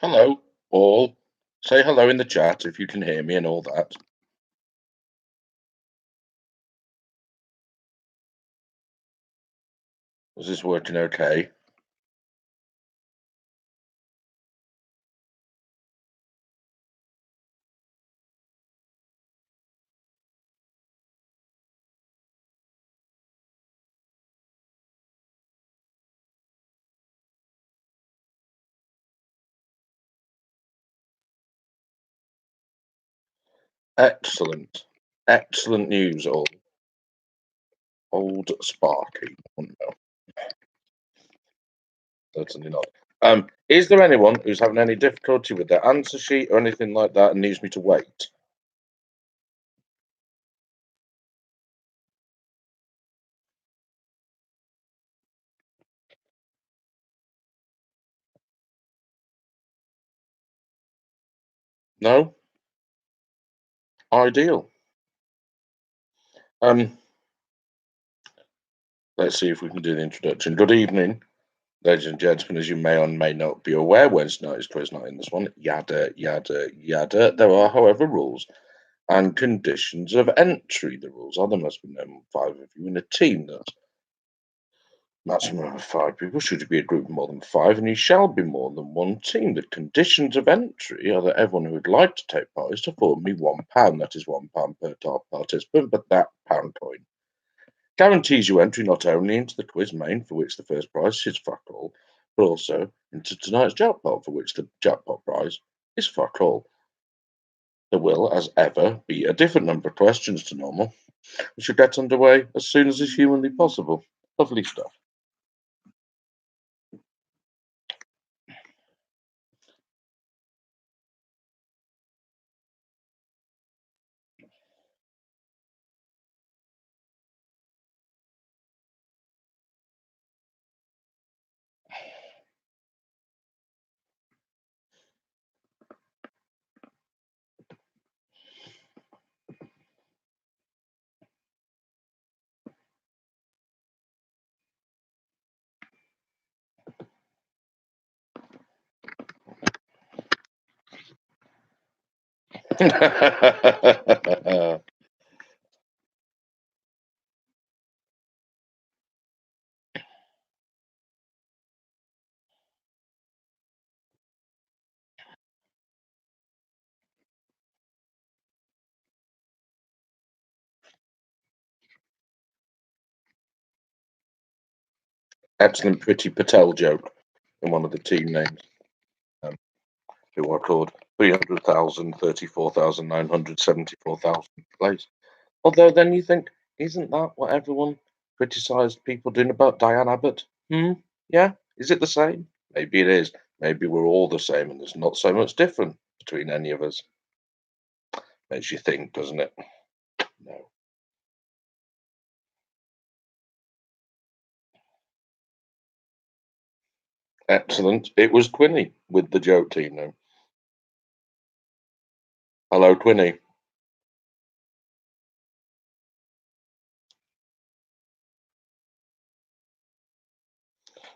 Hello, all. Say hello in the chat if you can hear me and all that. Is this working okay? Excellent. Excellent news, all. Old Sparky. Oh, no, certainly not. Is there anyone who's having any difficulty with their answer sheet or anything like that and needs me to wait? No? Ideal. Um, let's see if we can do the introduction. Good evening, ladies and gentlemen. As you may or may not be aware, Wednesday night is quiz night in this one. Yada, yada, yada. There are, however, rules and conditions of entry. The rules are there must be no more than 5 of you in a team. That's maximum of 5 people. Should you be a group of more than 5, and you shall be more than one team. The conditions of entry are that everyone who would like to take part is to forward me £1. That is £1 per top participant, but that pound coin guarantees you entry not only into the quiz main, for which the first prize is fuck all, but also into tonight's jackpot, for which the jackpot prize is fuck all. There will, as ever, be a different number of questions to normal. We should get underway as soon as is humanly possible. Lovely stuff. Excellent Pretty Patel joke in one of the team names, um, who are called 300,000, 34,974,000 place. Although then you think, isn't that what everyone criticised people doing about Diane Abbott? Yeah? Is it the same? Maybe it is. Maybe we're all the same and there's not so much different between any of us. Makes you think, doesn't it? No. Excellent. It was Quinny with the joke team now. Hello, Quinny.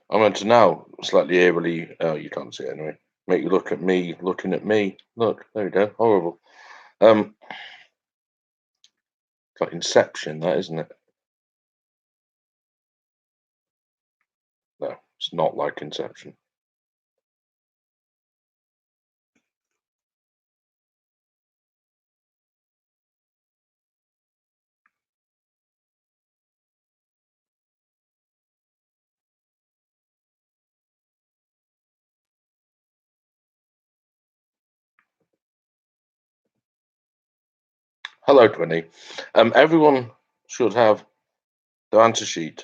I'm going to now slightly eerily, oh, you can't see it anyway, make you look at me looking at me. Look, there we go. Horrible. Got Inception, that isn't it? No, it's not like Inception. Hello, Quinny. Everyone should have the answer sheet.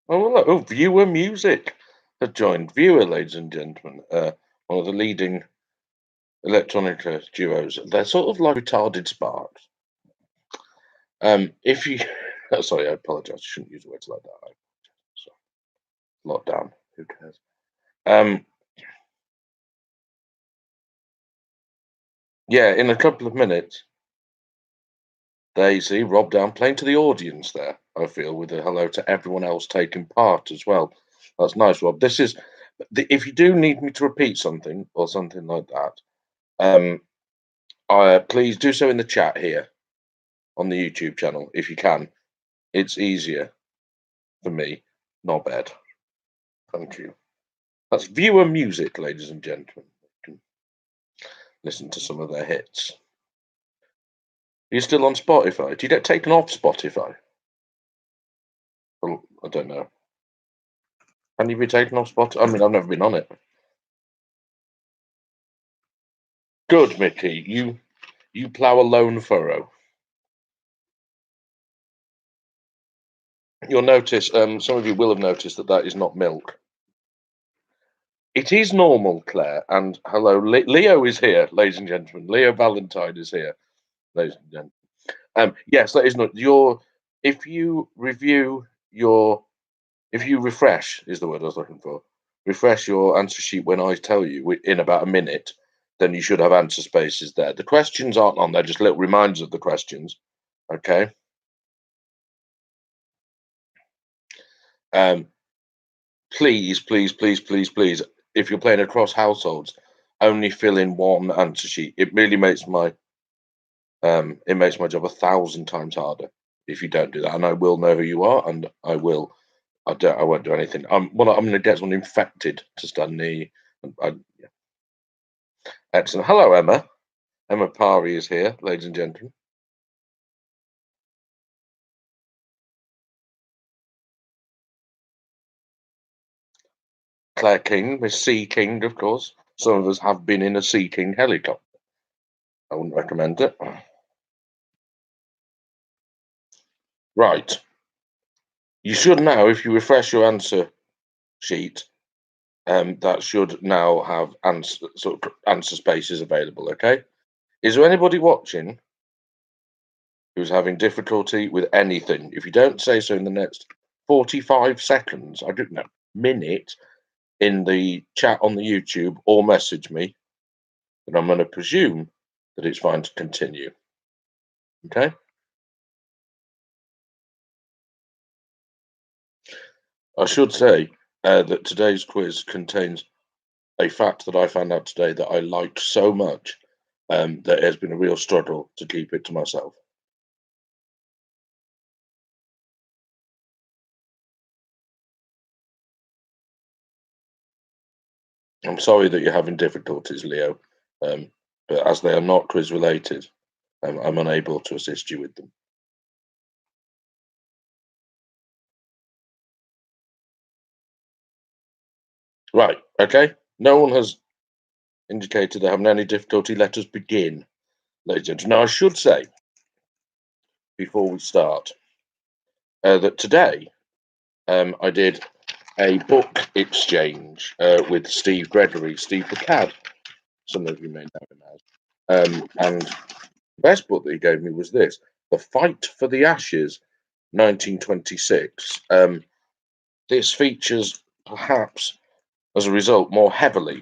Oh, look, oh, Viewer Music has joined. Viewer, ladies and gentlemen, one of the leading electronic duos. They're sort of like retarded sparks. If you, sorry, I apologise. I shouldn't use words like that. Sorry. Lockdown. Who cares? Yeah, in a couple of minutes, Daisy, Rob down playing to the audience there, I feel, with a hello to everyone else taking part as well. That's nice, Rob. This is If you do need me to repeat something or something like that, please do so in the chat here on the YouTube channel if you can. It's easier for me. Not bad. Thank you. That's viewer music, ladies and gentlemen. You can listen to some of their hits. Are you still on Spotify? Do you get taken off Spotify? Well, I don't know. Can you be taken off Spotify? I mean, I've never been on it. Good, Mickey. You plough a lone furrow. You'll notice, some of you will have noticed that is not milk. It is normal, Claire, and hello, Leo is here, ladies and gentlemen. Leo Valentine is here, ladies and gentlemen. Yes, that is not your. If you refresh is the word I was looking for. Refresh your answer sheet when I tell you in about a minute, then you should have answer spaces there. The questions aren't on there; just little reminders of the questions. Okay. Please, please, please, please, please, if you're playing across households, only fill in one answer sheet. It really makes my job 1,000 times harder if you don't do that. And I will know who you are, and I won't do anything. I'm going to get someone infected to stand near you. Yeah. Excellent. Hello, Emma. Emma Parry is here, ladies and gentlemen. Claire King, Miss Sea King, of course. Some of us have been in a Sea King helicopter. I wouldn't recommend it. Right. You should now, if you refresh your answer sheet, that should now have answer spaces available. Okay. Is there anybody watching who's having difficulty with anything? If you don't say so in the next 45 seconds, I don't know, minute, in the chat on the YouTube or message me, then I'm going to presume that it's fine to continue. Okay. I should say that today's quiz contains a fact that I found out today that I liked so much that it has been a real struggle to keep it to myself. I'm sorry that you're having difficulties, Leo, but as they are not quiz related, I'm unable to assist you with them. Right, okay. No one has indicated they're having any difficulty. Let us begin, ladies and gentlemen. Now, I should say, before we start, that today I did a book exchange with Steve Gregory, Steve the Cad. Some of you may know him as. And the best book that he gave me was this, The Fight for the Ashes, 1926. This features, perhaps, as a result, more heavily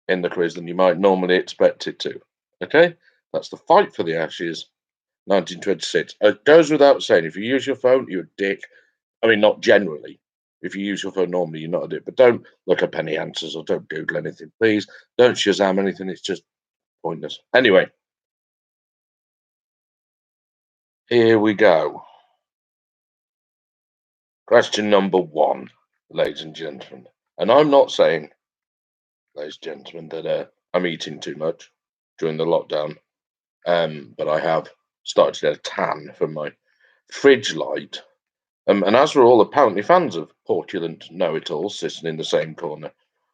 in the quiz than you might normally expect it to. Okay? That's The Fight for the Ashes, 1926. It goes without saying, if you use your phone, you're a dick. I mean, not generally. If you use your phone normally, you're not a dick. But don't look up any answers or don't Google anything, please. Don't Shazam anything. It's just pointless. Anyway, here we go. Question number 1, ladies and gentlemen. And I'm not saying, ladies and gentlemen, that I'm eating too much during the lockdown, but I have started to get a tan from my fridge light. And as we're all apparently fans of portulent know-it-alls sitting in the same corner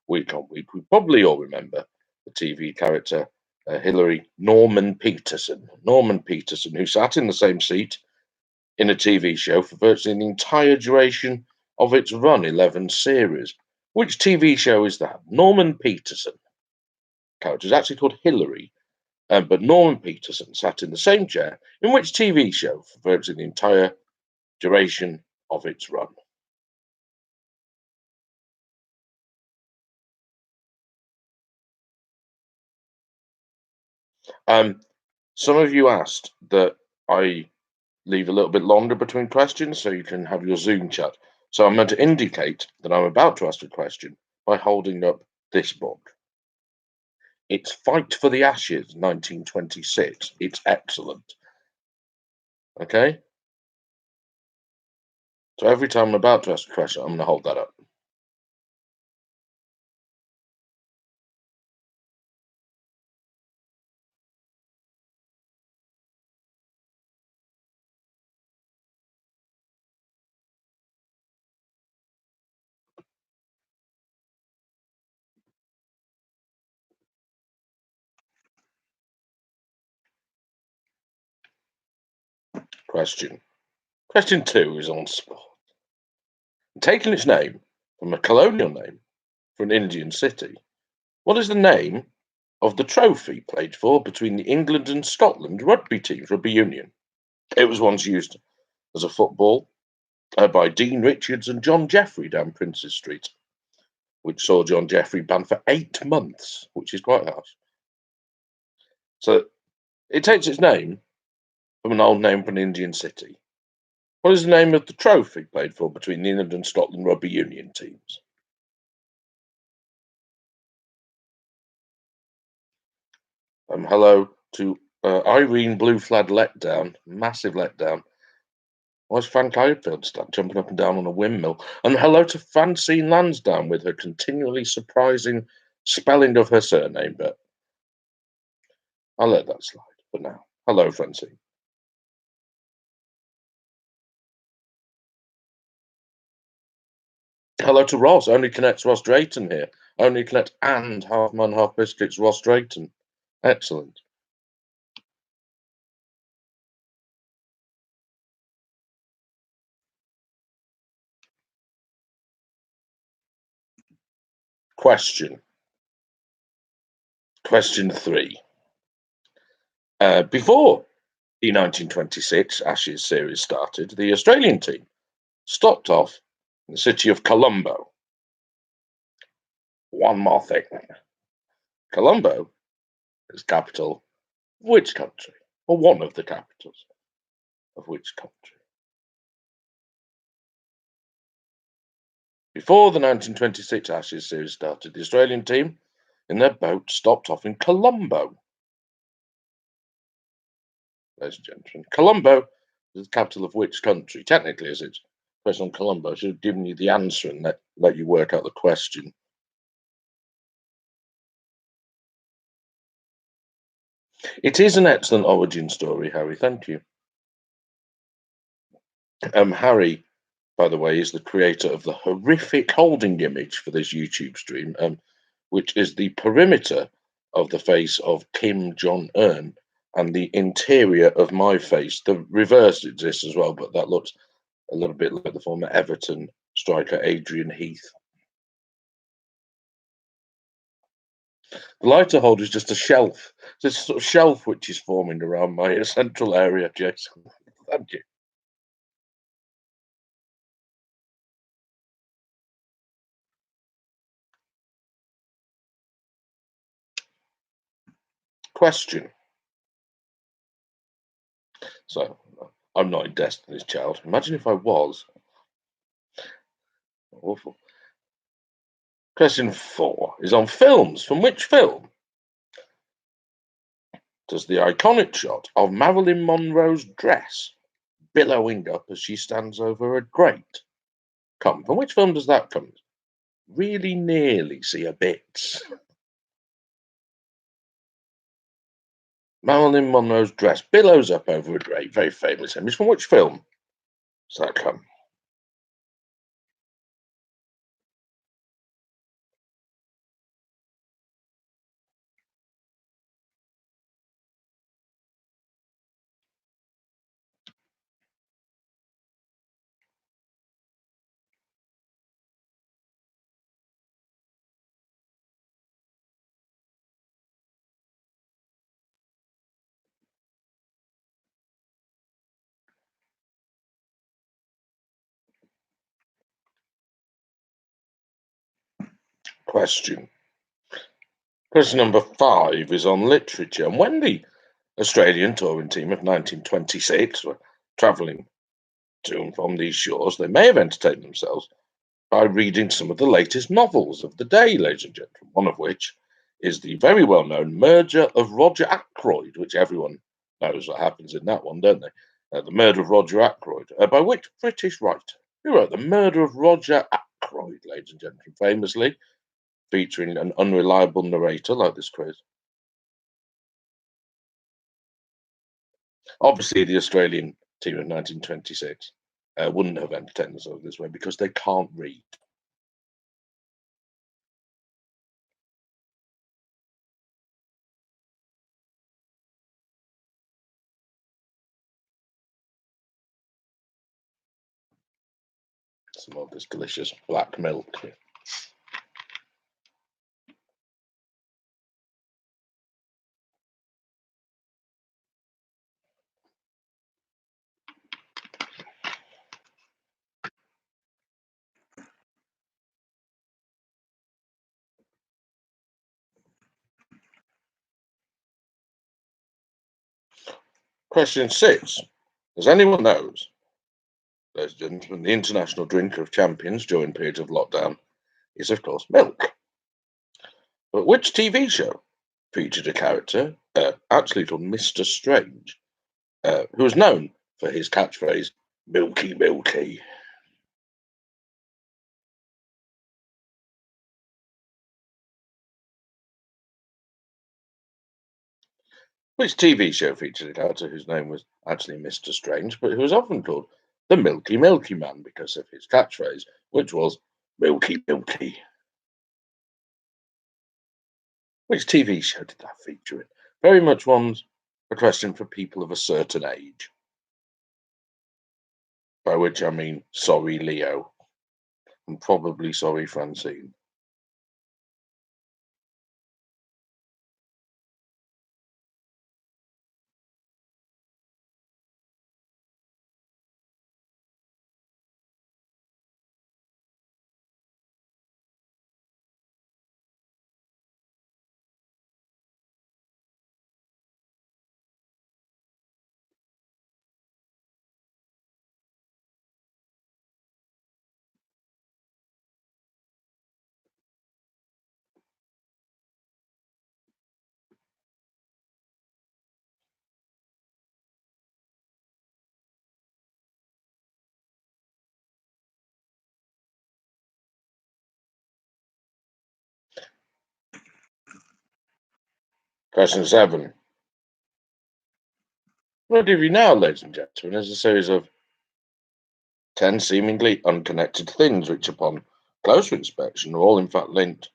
week on week, we probably all remember the TV character Hilary Norman Peterson. Norman Peterson, who sat in the same seat in a TV show for virtually the entire duration of its run, 11 series. Which TV show is that? Norman Peterson. Character is actually called Hilary, but Norman Peterson sat in the same chair in which TV show for virtually the entire duration of its run. Some of you asked that I leave a little bit longer between questions so you can have your Zoom chat. So I'm going to indicate that I'm about to ask a question by holding up this book. It's Fight for the Ashes, 1926. It's excellent. Okay? So every time I'm about to ask a question, I'm going to hold that up. Question. Question 2 is on sport. Taking its name from a colonial name for an Indian city, what is the name of the trophy played for between the England and Scotland rugby teams, rugby union? It was once used as a football by Dean Richards and John Jeffrey down Princes Street, which saw John Jeffrey banned for 8 months, which is quite harsh. So it takes its name from an old name for an Indian city. What is the name of the trophy played for between the England and Scotland rugby union teams? Hello to Irene Blue Flag Letdown, massive letdown. Why's Frank Ifield jumping up and down on a windmill? And hello to Francine Lansdowne with her continually surprising spelling of her surname, but I'll let that slide for now. Hello, Francine. Hello to Ross. Only connects Ross Drayton here. Only connect and half man, half biscuits, Ross Drayton. Excellent. Question 3. Before the 1926 Ashes series started, the Australian team stopped off in the city of Colombo. One more thing. Colombo is capital of which country? Or one of the capitals of which country? Before the 1926 Ashes series started, the Australian team in their boat stopped off in Colombo. Ladies and gentlemen, Colombo is the capital of which country? Technically, as it's a question on Colombo, I should have given you the answer and let you work out the question. It is an excellent origin story, Harry. Thank you. Harry, by the way, is the creator of the horrific holding image for this YouTube stream, which is the perimeter of the face of Kim Jong Un and the interior of my face. The reverse exists as well, but that looks a little bit like the former Everton striker Adrian Heath. The lighter holder is just a shelf. It's a sort of shelf which is forming around my central area, Jason. Thank you. Question. So, I'm not in Destiny's Child. Imagine if I was. Awful. Question 4 is on films. From which film does the iconic shot of Marilyn Monroe's dress billowing up as she stands over a grate come? From which film does that come? Really nearly see a bit. Marilyn Monroe's dress billows up over a grate. Very famous image. From which film does that come? Question. Question number 5 is on literature. And when the Australian touring team of 1926 were travelling To and from these shores, they may have entertained themselves by reading some of the latest novels of the day, ladies and gentlemen, one of which is the very well-known Murder of Roger Ackroyd, which everyone knows what happens in that one, don't they? The Murder of Roger Ackroyd, by which British writer? Who wrote The Murder of Roger Ackroyd, ladies and gentlemen, famously featuring an unreliable narrator like this quiz? Obviously, the Australian team of 1926 wouldn't have entertained themselves this way because they can't read. Some of this delicious black milk. Question 6. As anyone knows, ladies and gentlemen, the international drink of champions during periods of lockdown is, of course, milk. But which TV show featured a character, actually called Mr. Strange, who was known for his catchphrase, Milky Milky? Which TV show featured a character whose name was actually Mr. Strange, but who was often called the Milky Milky Man because of his catchphrase, which was Milky Milky? Which TV show did that feature in? Very much one's a question for people of a certain age. By which I mean, sorry, Leo, and probably sorry, Francine. Question 7. What I'll give you now, ladies and gentlemen, is a series of 10 seemingly unconnected things, which, upon closer inspection, are all in fact linked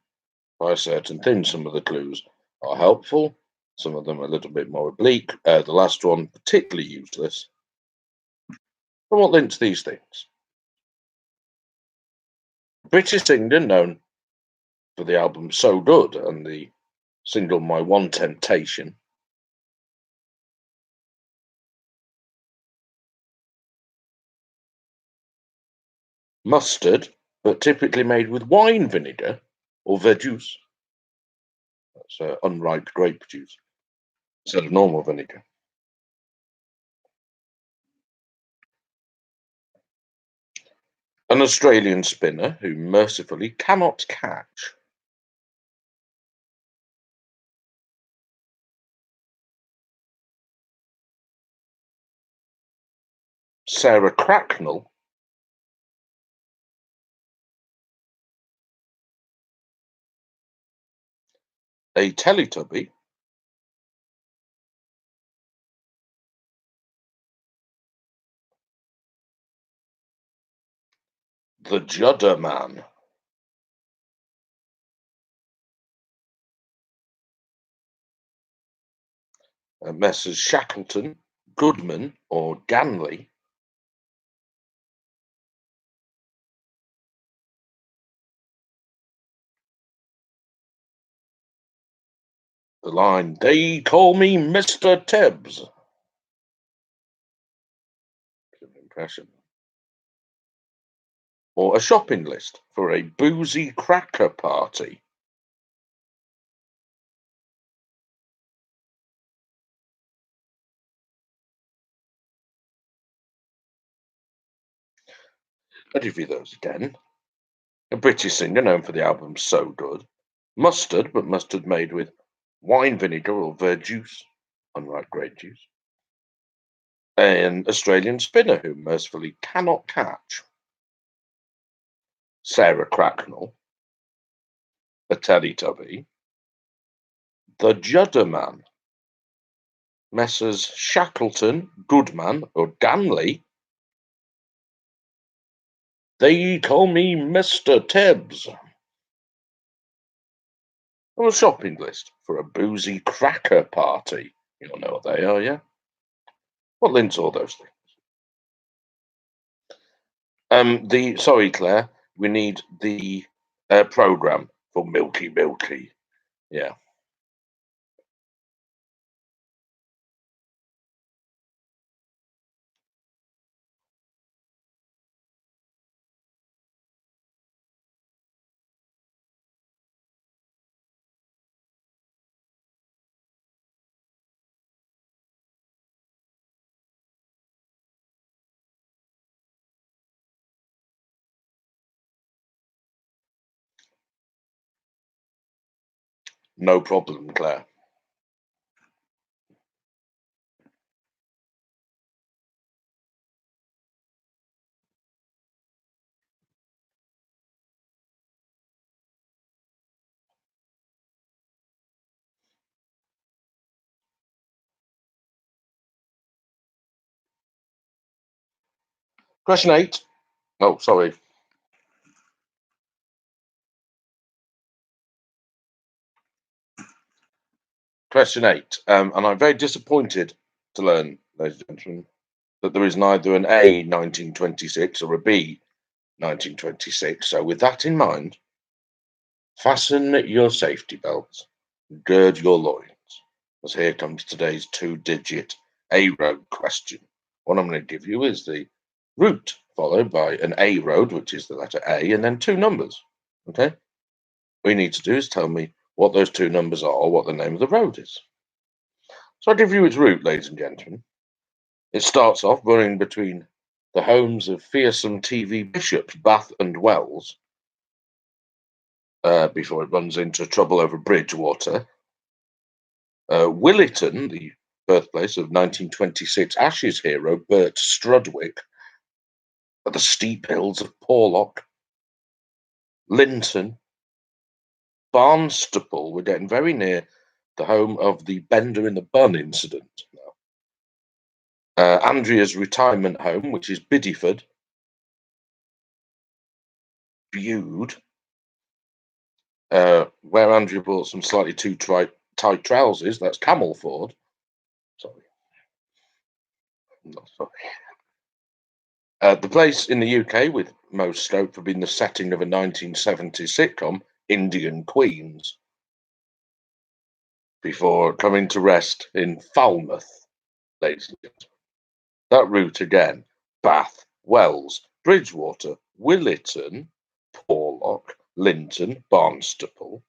by a certain thing. Some of the clues are helpful, some of them a little bit more oblique. The last one, particularly useless. But what links these things? British singer known for the album So Good and the single My One Temptation. Mustard, but typically made with wine vinegar or verjuice. That's unripe grape juice instead of normal vinegar. An Australian spinner who mercifully cannot catch. Sarah Cracknell. A Teletubby. The Judder Man. Messrs. Shackleton, Goodman, or Ganley. The line, they call me Mr. Tibbs. Good impression. Or a shopping list for a boozy cracker party. I'll give you those again. A British singer known for the album So Good. Mustard, but mustard made with wine vinegar or verjuice, unlike grape juice. An Australian spinner who mercifully cannot catch. Sarah Cracknell. A Teletubby. The Judder Man. Messrs. Shackleton, Goodman, or Ganley. They call me Mr. Tibbs. On a shopping list for a boozy cracker party. You don't know what they are, yeah? What links all those things? Sorry, Claire, we need the program for Milky Milky. Yeah. No problem, Claire. Question 8. Oh, sorry. Question 8. And I'm very disappointed to learn, ladies and gentlemen, that there is neither an A 1926 or a B 1926. So, with that in mind, fasten your safety belts, gird your loins, as here comes today's 2-digit A road question. What I'm going to give you is the route followed by an A road, which is the letter A, and then 2 numbers. Okay? What you need to do is tell me what those 2 numbers are or what the name of the road is. So I'll give you its route, ladies and gentlemen. It starts off running between the homes of fearsome TV bishops Bath and Wells, before it runs into trouble over Bridgewater. Williton, the birthplace of 1926 Ashes hero Bert Strudwick, at the steep hills of Porlock. Linton, Barnstaple, we're getting very near the home of the Bender in the Bun incident now. Andrea's retirement home, which is Bideford. Bude, where Andrea bought some slightly too tight trousers, that's Camelford. Sorry. Not sorry. The place in the UK with most scope for being the setting of a 1970s sitcom, Indian Queens, before coming to rest in Falmouth, ladies and gentlemen. That route again: Bath, Wells, Bridgewater, Williton, Porlock, Linton, Barnstaple,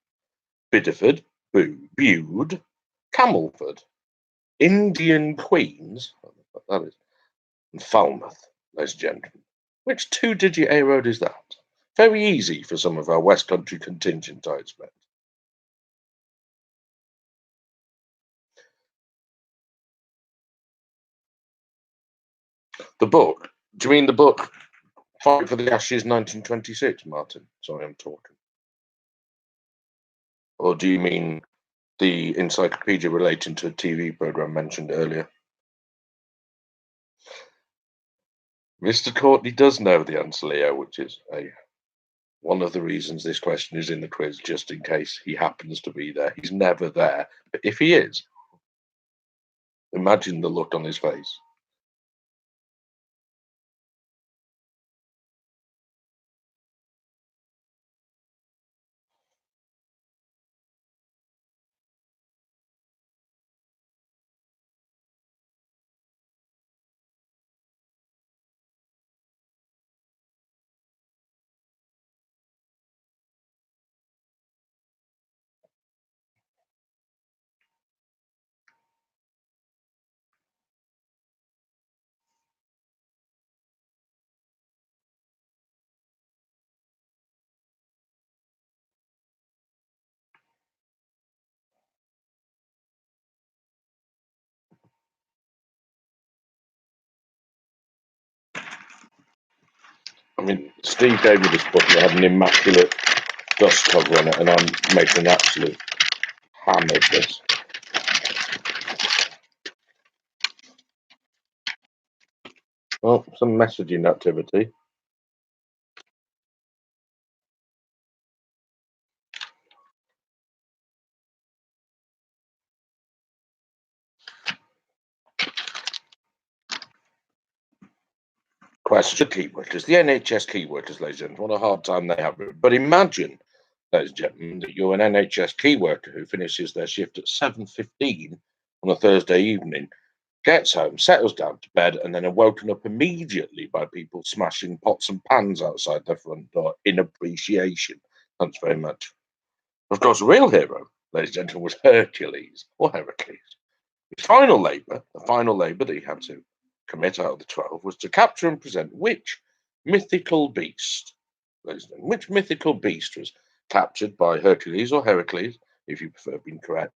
Bideford, Bude, Camelford, Indian Queens, that is, and Falmouth, ladies and gentlemen. Which 2-digit A road is that? Very easy for some of our West Country contingent, I expect. The book? Do you mean the book Fight for the Ashes 1926, Martin? Sorry, I'm talking. Or do you mean the encyclopedia relating to a TV program mentioned earlier? Mr. Courtney does know the answer, Leo, which is one of the reasons this question is in the quiz, just in case he happens to be there. He's never there. But if he is, imagine the look on his face. I mean, Steve gave me this book and it had an immaculate dust cover on it, and I'm making an absolute ham of this. Oh, some messaging activity. Question key workers. The NHS key workers, ladies and gentlemen, what a hard time they have. But imagine, ladies and gentlemen, that you're an NHS key worker who finishes their shift at 7:15 on a Thursday evening, gets home, settles down to bed, and then are woken up immediately by people smashing pots and pans outside their front door in appreciation. Thanks very much. Of course, the real hero, ladies and gentlemen, was Hercules or Heracles. His final labour, the final labour that he had to commit out of the 12, was to capture and present which mythical beast, ladies and gentlemen, which mythical beast was captured by Hercules or Heracles, if you prefer being correct,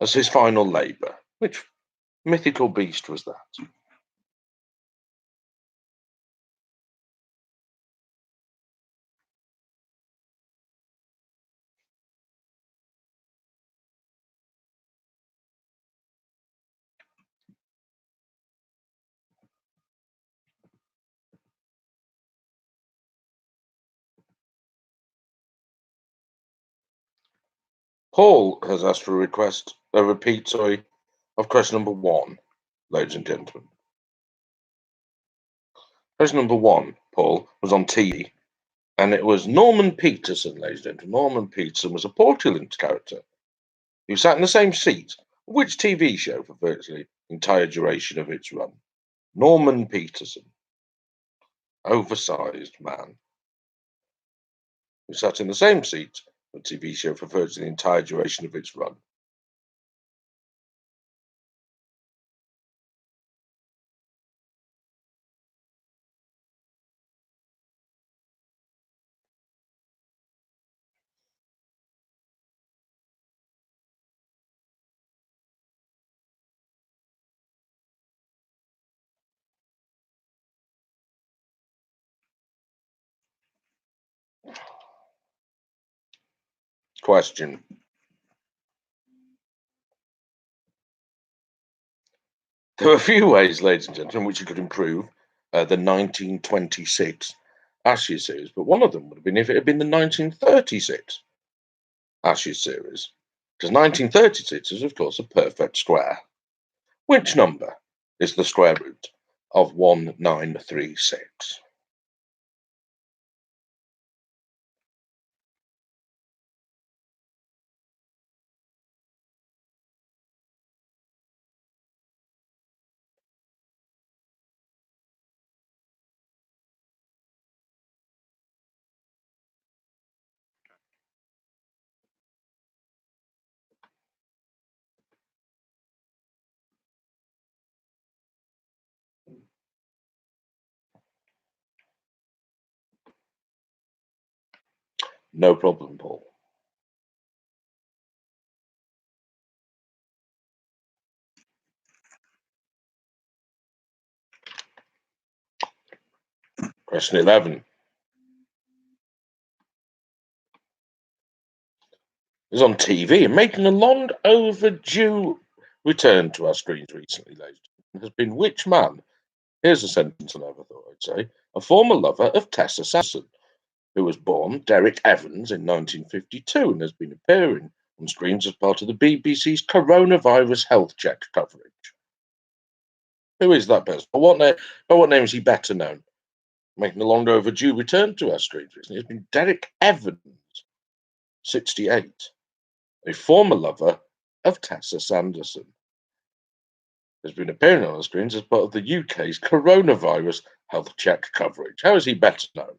as his final labour. Which mythical beast was that? Paul has asked for a repeat, sorry, of question number one, ladies and gentlemen. Question number one, Paul, was on TV, and it was Norman Peterson, ladies and gentlemen. Norman Peterson was a portulent character who sat in the same seat. Which TV show for virtually the entire duration of its run? Norman Peterson, oversized man, who sat in the same seat for a TV show for virtually the entire duration of its run. Question. There are a few ways, ladies and gentlemen, which you could improve the 1926 Ashes series, but one of them would have been if it had been the 1936 Ashes series, because 1936 is, of course, a perfect square. Which number is the square root of 1936? No problem, Paul. Question 11 is on TV and making a long overdue return to our screens recently, ladies and gentlemen, has been which man? Here's a sentence I never thought I'd say. A former lover of Tessa Sanderson, who was born Derek Evans in 1952 and has been appearing on screens as part of the BBC's coronavirus health check coverage. Who is that person? By what name is he better known? Making a long overdue return to our screens recently has been Derek Evans, 68, a former lover of Tessa Sanderson. Has been appearing on our screens as part of the UK's coronavirus health check coverage. How is he better known?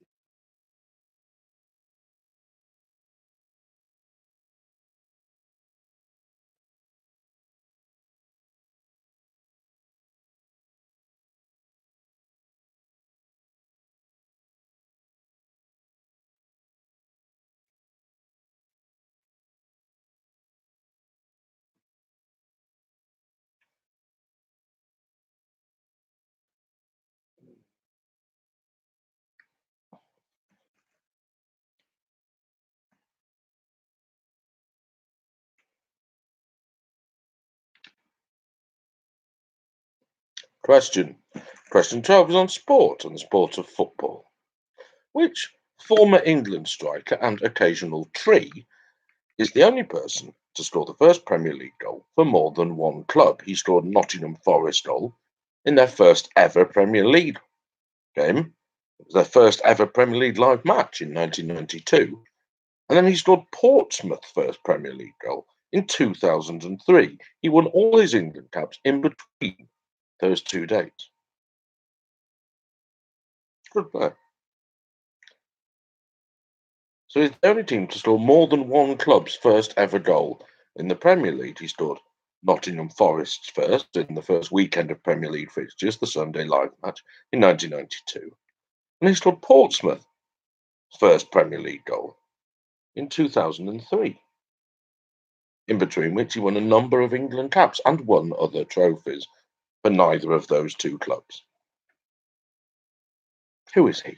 Question. Question 12 is on sport and the sport of football. Which former England striker and occasional tree is the only person to score the first Premier League goal for more than one club? He scored Nottingham Forest goal in their first ever Premier League game. It was their first ever Premier League live match in 1992. And then he scored Portsmouth's first Premier League goal in 2003. He won all his England caps in between those two dates. Good player. So he's the only team to score more than one club's first ever goal in the Premier League. He scored Nottingham Forest's first in the first weekend of Premier League fixtures, the Sunday live match in 1992. And he scored Portsmouth's first Premier League goal in 2003, in between which he won a number of England caps and won other trophies for neither of those two clubs. Who is he?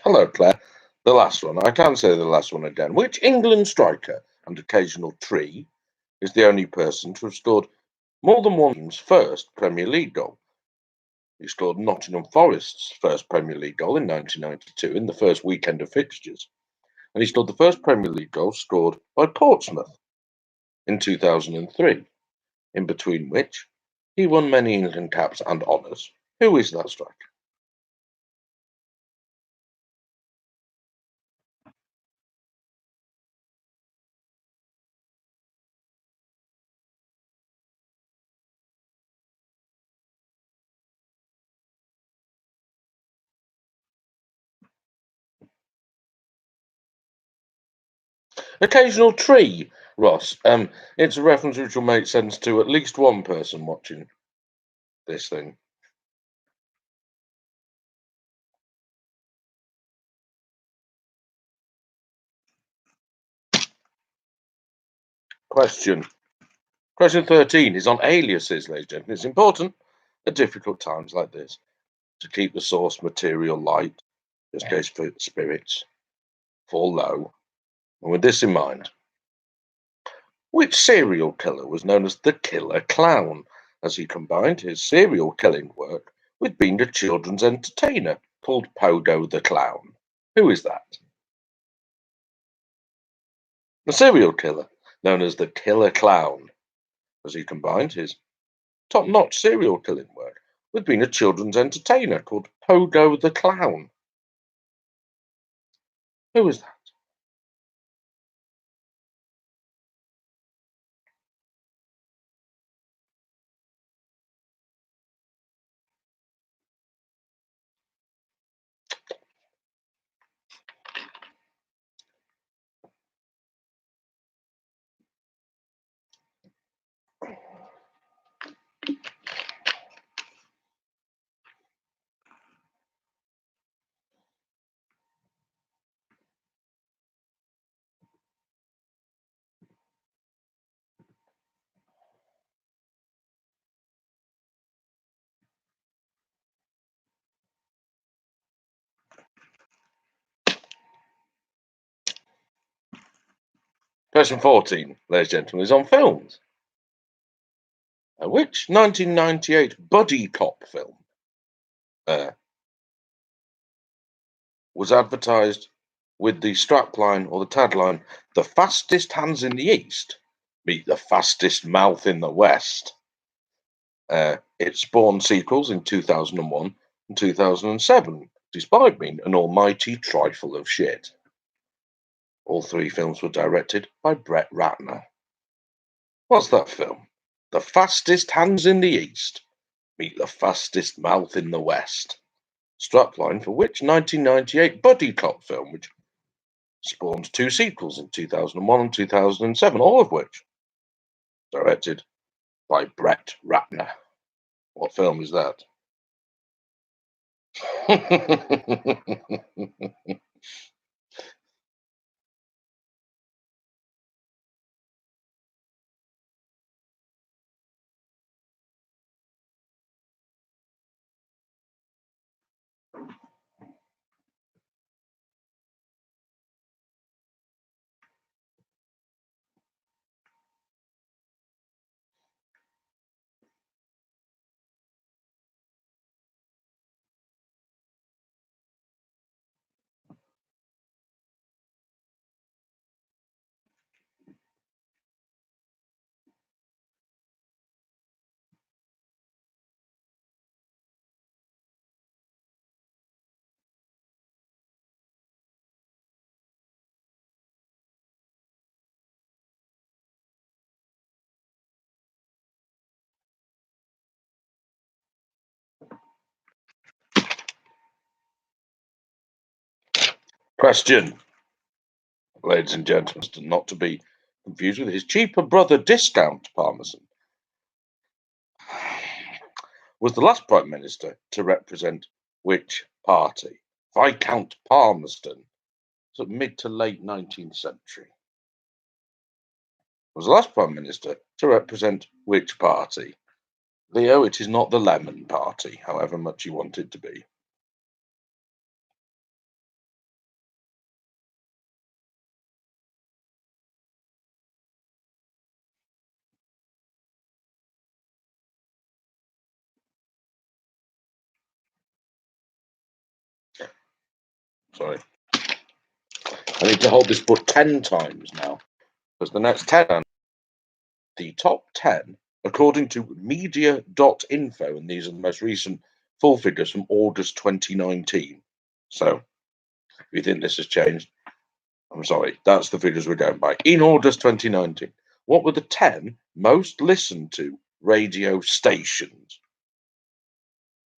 Hello, Claire. The last one. I can't say the last one again. Which England striker and occasional tree is the only person to have scored more than one team's first Premier League goal? He scored Nottingham Forest's first Premier League goal in 1992 in the first weekend of fixtures. And he scored the first Premier League goal scored by Portsmouth in 2003, in between which he won many England caps and honours. Who is that striker? Occasional tree, Ross. It's a reference which will make sense to at least one person watching this thing. Question. Question 13 is on aliases, ladies and gentlemen. It's important at difficult times like this to keep the source material light, just in case spirits fall low. And with this in mind, which serial killer was known as the Killer Clown, as he combined his serial killing work with being a children's entertainer called Pogo the Clown? Who is that? The serial killer known as the Killer Clown, as he combined his top-notch serial killing work with being a children's entertainer called Pogo the Clown. Who is that? Question 14, ladies and gentlemen, is on films. Which 1998 buddy cop film uh, was advertised with the strapline or the tagline, "The fastest hands in the East meet the fastest mouth in the West"? It spawned sequels in 2001 and 2007, despite being an almighty trifle of shit. All three films were directed by Brett Ratner. What's that film? The fastest hands in the East meet the fastest mouth in the West. Strapline for which 1998 buddy cop film, which spawned two sequels in 2001 and 2007, all of which directed by Brett Ratner. What film is that? Question, ladies and gentlemen, not to be confused with his cheaper brother Discount Parmesan, was the last Prime Minister to represent which party? Viscount Palmerston, so mid to late 19th century. Was the last Prime Minister to represent which party? Leo, it is not the Lemon Party, however much you want it to be. Sorry. I need to hold this book 10 times now, because the next 10, the top 10, according to media.info, and these are the most recent full figures from August 2019. So, if you think this has changed, I'm sorry, that's the figures we're going by. In August 2019, what were the 10 most listened to radio stations?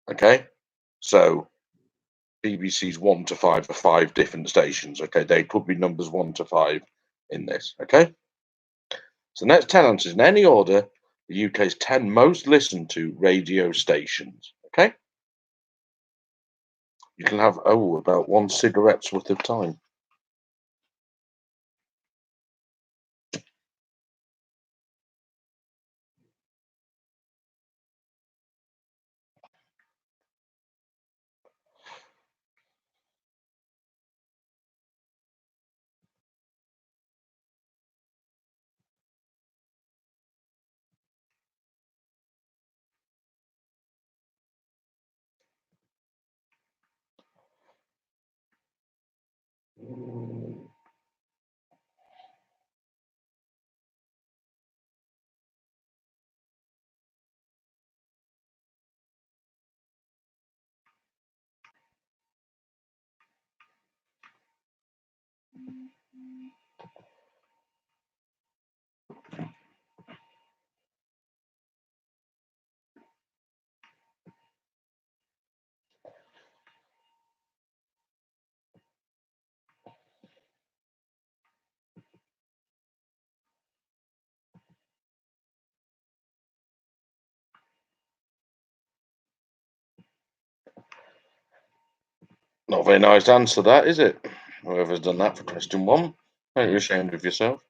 Okay, so BBC's 1 to 5 are 5 different stations. Okay, they could be numbers 1 to 5 in this. Okay, so the next 10 answers in any order, the UK's 10 most listened to radio stations. Okay, you can have, about 1 cigarette's worth of time. Not a very nice answer, that is it? Whoever's done that for question 1, aren't you ashamed of yourself?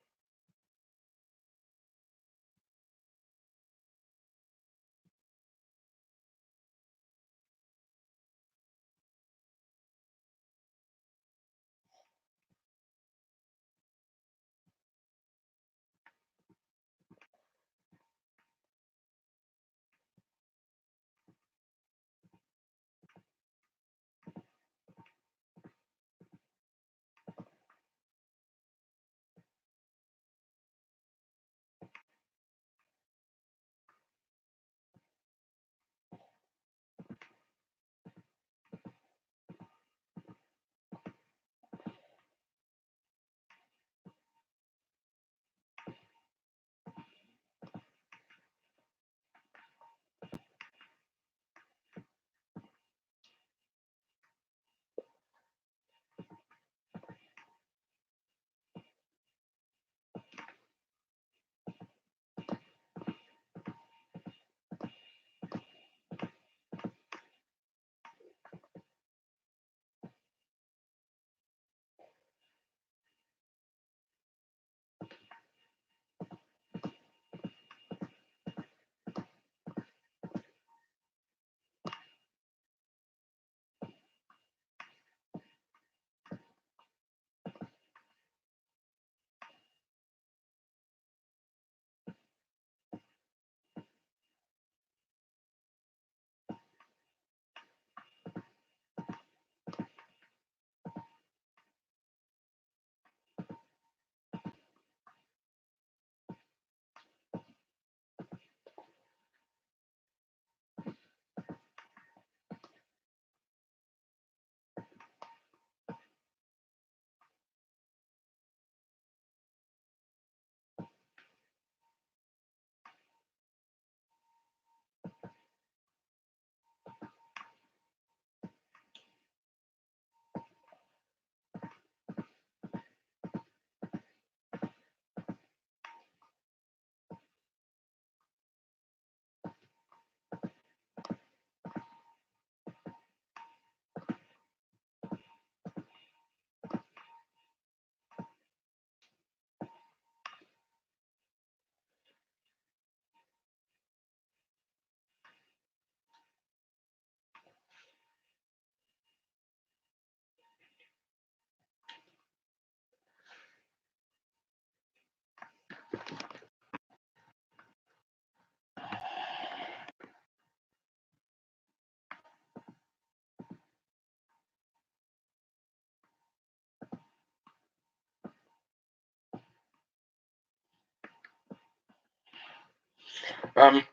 Um,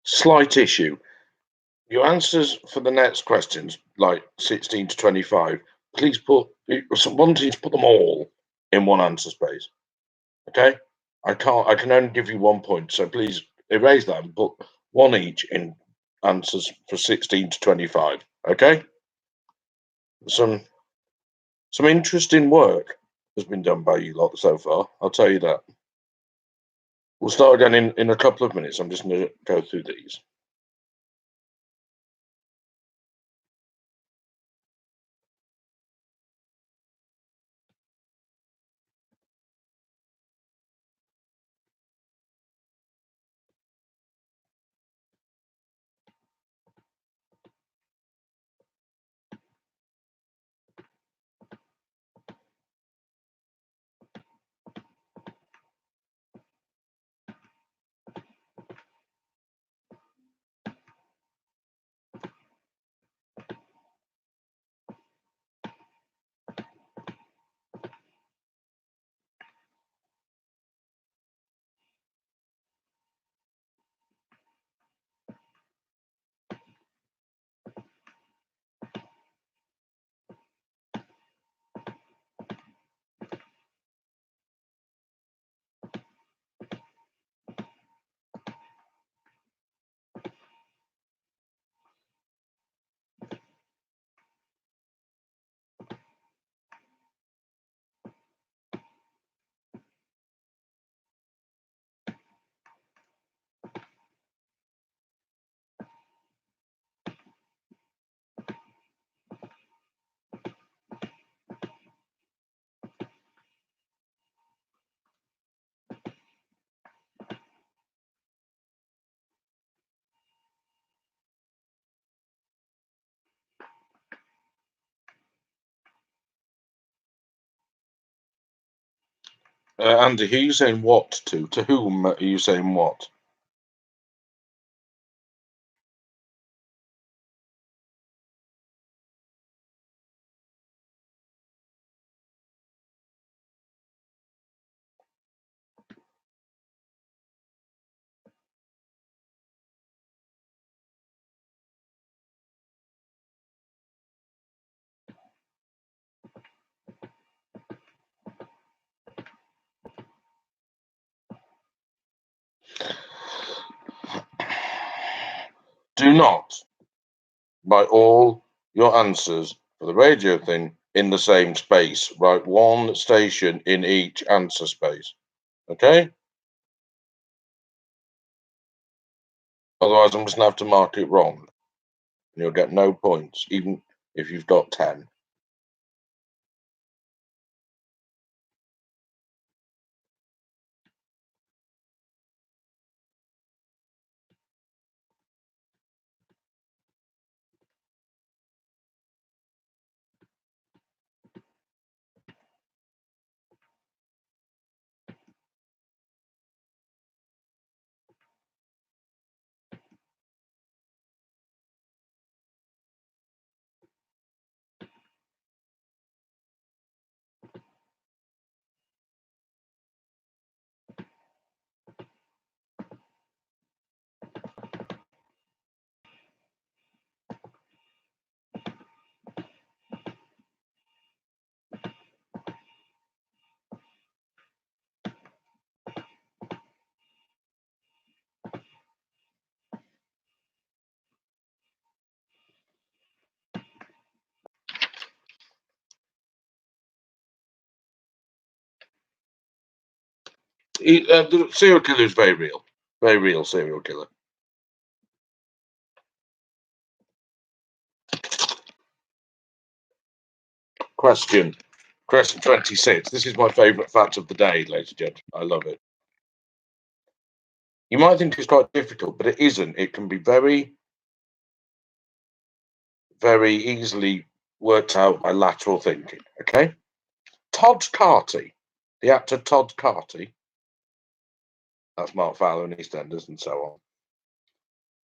Slight issue. Your answers for the next questions, like 16 to 25, please put one to put them all in one answer space. Okay? I can only give you 1 point, so please erase that and put one each in answers for 16 to 25. Okay? Some interesting work has been done by you lot so far, I'll tell you that. We'll start again in a couple of minutes. I'm just going to go through these. Andy, who are you saying what to? To whom are you saying what? Do not write all your answers for the radio thing in the same space. Write one station in each answer space. Okay? Otherwise, I'm just going to have to mark it wrong. And you'll get no points, even if you've got 10. The serial killer is very real. Very real serial killer. Question 26. This is my favourite fact of the day, ladies and gentlemen. I love it. You might think it's quite difficult, but it isn't. It can be very, very easily worked out by lateral thinking. Okay? Todd Carty, the actor Todd Carty, that's Mark Fowler in EastEnders and so on,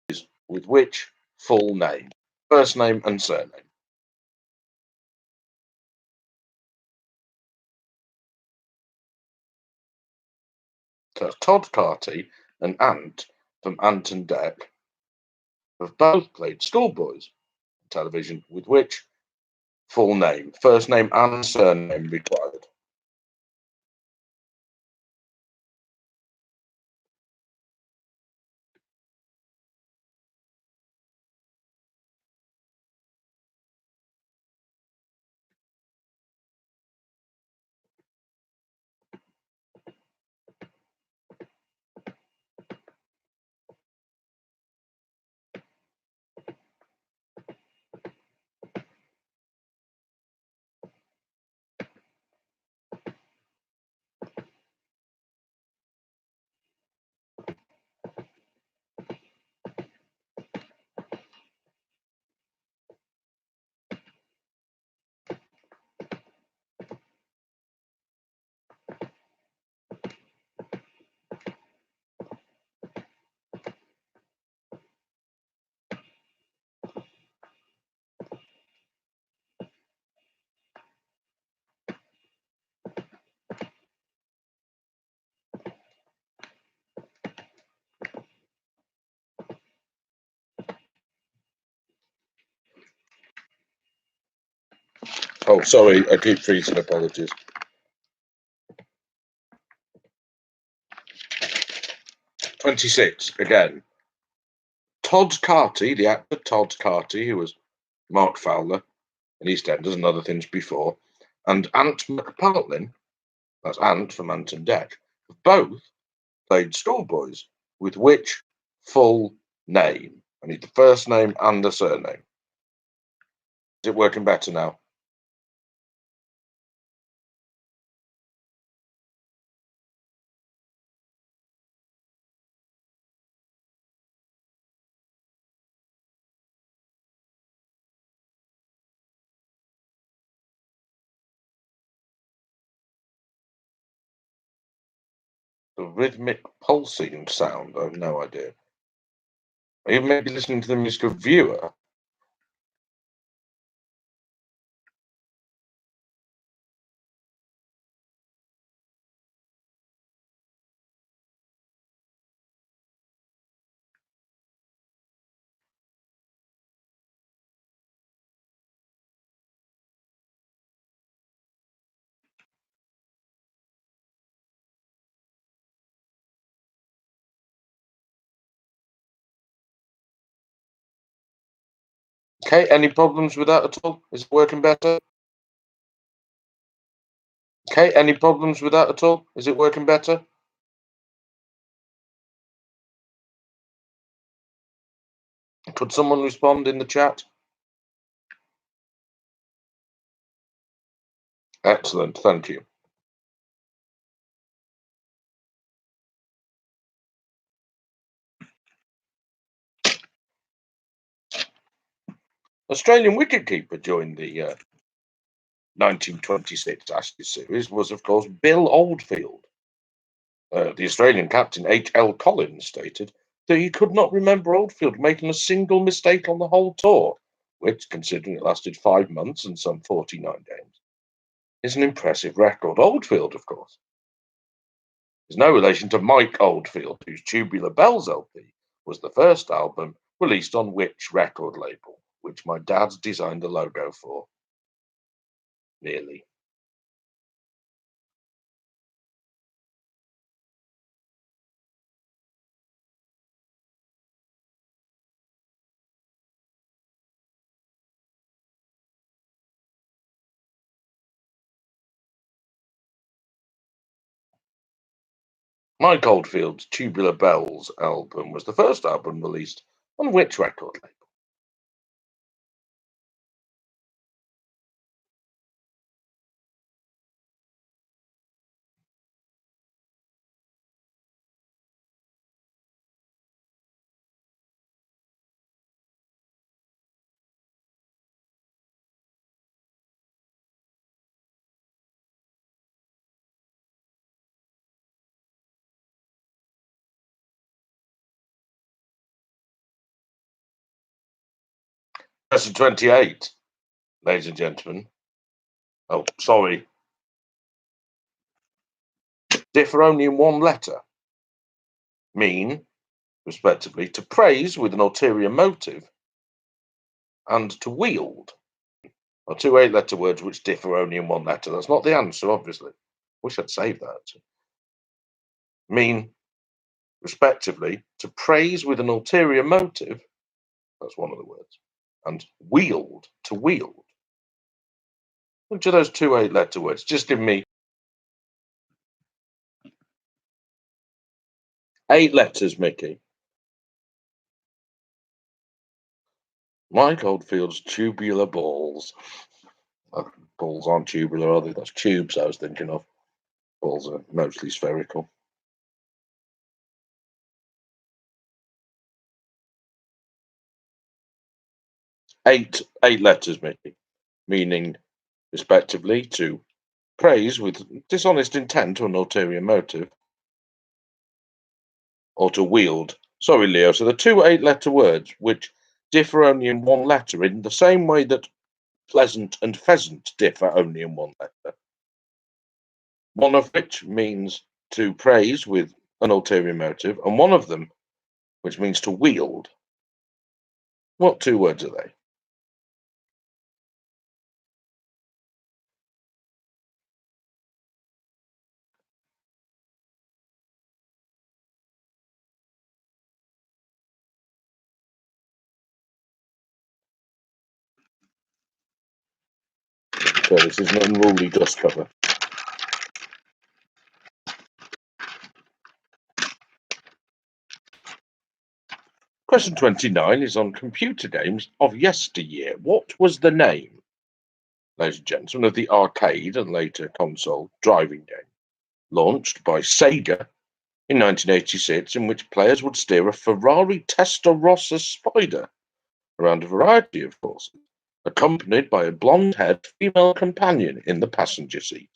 is with which full name? First name and surname. So it's Todd Carty, and Ant from Ant and Dec have both played schoolboys on television, with which full name, first name and surname required? Oh, sorry, I keep freezing. Apologies. 26 again. Todd Carty, the actor Todd Carty, who was Mark Fowler in EastEnders and other things before, and Ant McPartlin, that's Ant from Ant and Dec, have both played schoolboys, with which full name? I need the first name and the surname. Is it working better now? The rhythmic pulsing sound? I have no idea. Are you maybe listening to the music of Viewer? Okay, any problems with that at all? Is it working better? Okay, any problems with that at all? Is it working better? Could someone respond in the chat? Excellent, thank you. Australian wicketkeeper during the 1926 Ashes series was, of course, Bill Oldfield. The Australian captain, H.L. Collins, stated that he could not remember Oldfield making a single mistake on the whole tour, which, considering it lasted 5 months and some 49 games, is an impressive record. Oldfield, of course, is no relation to Mike Oldfield, whose Tubular Bells LP was the first album released on which record label, which my dad designed the logo for. Nearly. Mike Oldfield's Tubular Bells album was the first album released on which record label? Version 28, ladies and gentlemen. Oh, sorry. Differ only in one letter. mean, respectively, to praise with an ulterior motive and to wield are two eight-letter words which differ only in one letter. That's not the answer, obviously. Wish I'd saved that. Mean, respectively, to praise with an ulterior motive. That's one of the words. And wield, to wield. Which of those two eight-letter words? Just give me 8 letters, Mickey. Mike Oldfield's tubular balls. Balls aren't tubular, are they? That's tubes I was thinking of. Balls are mostly spherical. 8 letters, Mickey, meaning respectively to praise with dishonest intent or an ulterior motive, or to wield. Sorry, Leo. So the two eight-letter words which differ only in one letter, in the same way that pleasant and pheasant differ only in one letter. One of which means to praise with an ulterior motive, and one of them which means to wield. What two words are they? So this is an unruly dust cover. Question 29 is on computer games of yesteryear. What was the name, ladies and gentlemen, of the arcade and later console driving game launched by Sega in 1986, in which players would steer a Ferrari Testarossa Spider around a variety of courses, accompanied by a blonde-haired female companion in the passenger seat?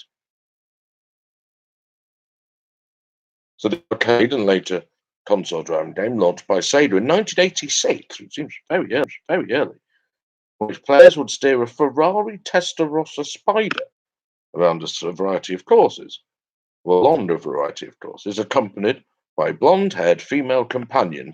So the arcade and later console driving game launched by Sega in 1986, which seems very early, in which players would steer a Ferrari Testarossa Spider around a variety of courses, well, along a variety of courses, accompanied by a blonde-haired female companion.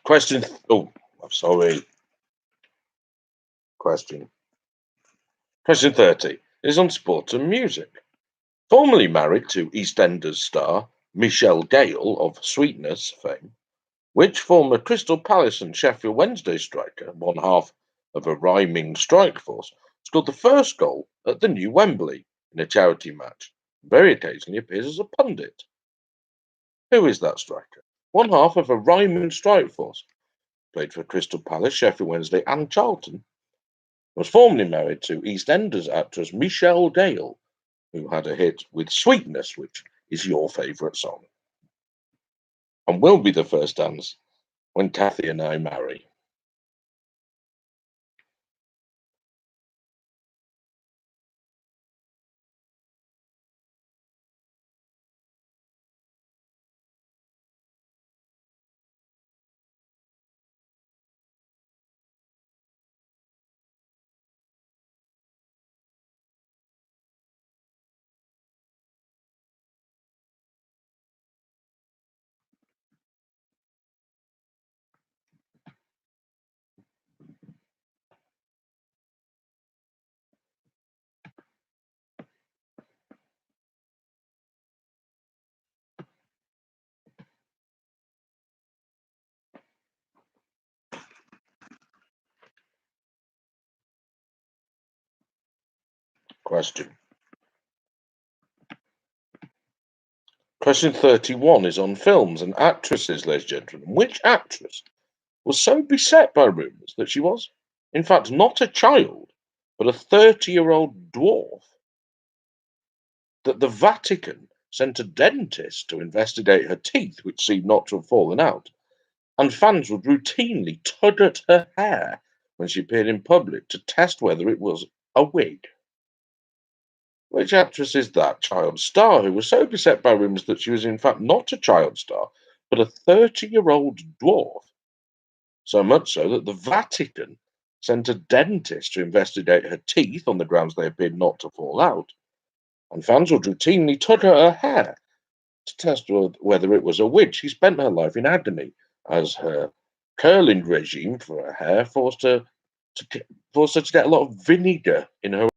Question. Oh, I'm sorry. Question. Question 30 is on sport and music. Formerly married to EastEnders star Michelle Gale of Sweetness fame, which former Crystal Palace and Sheffield Wednesday striker, one half of a rhyming strike force, scored the first goal at the new Wembley in a charity match, and very occasionally appears as a pundit? Who is that striker? One half of a rhyming strike force, played for Crystal Palace, Sheffield Wednesday, and Charlton. Was formerly married to EastEnders actress Michelle Gale, who had a hit with Sweetness, which is your favourite song, and will be the first dance when Kathy and I marry. Question. Question 31 is on films and actresses, ladies and gentlemen. Which actress was so beset by rumours that she was, in fact, not a child, but a 30-year-old dwarf? that the Vatican sent a dentist to investigate her teeth, which seemed not to have fallen out, and fans would routinely tug at her hair when she appeared in public to test whether it was a wig. Which actress is that child star who was so beset by rumours that she was in fact not a child star, but a 30-year-old dwarf? So much so that the Vatican sent a dentist to investigate her teeth on the grounds they appeared not to fall out, and fans would routinely tug at her hair to test whether it was a wig. She spent her life in agony as her curling regime for her hair forced her to get a lot of vinegar in her.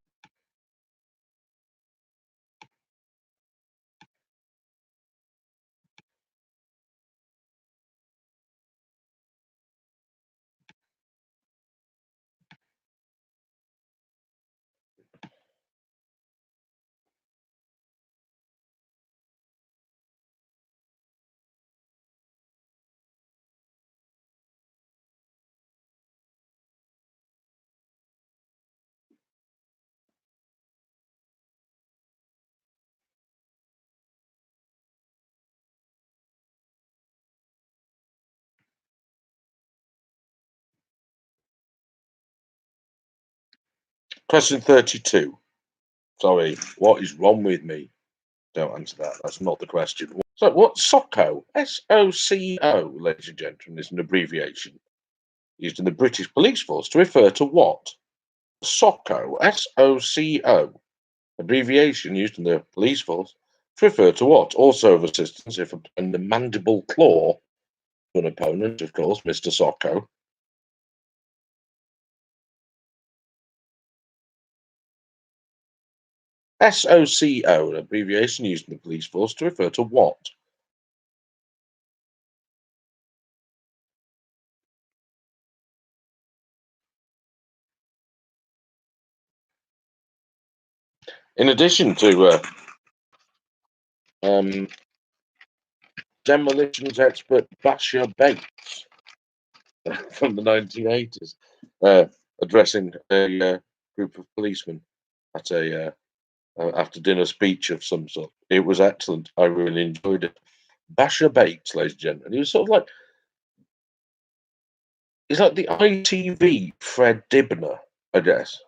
Question 32. Sorry, what is wrong with me? Don't answer that. That's not the question. So, what's SOCO? SOCO, ladies and gentlemen, is an abbreviation used in the British police force to refer to what? SOCO, SOCO, abbreviation used in the police force to refer to what? Also of assistance if applying the mandible claw to an opponent, of course, Mr. SOCO. SOCO, an abbreviation used in the police force to refer to what? In addition to um, demolitions expert Basher Bates from the 1980s, addressing a group of policemen at a after dinner speech of some sort. It was excellent. I really enjoyed it. Basher Bates, ladies and gentlemen, he was sort of like he's like the ITV Fred Dibner, I guess.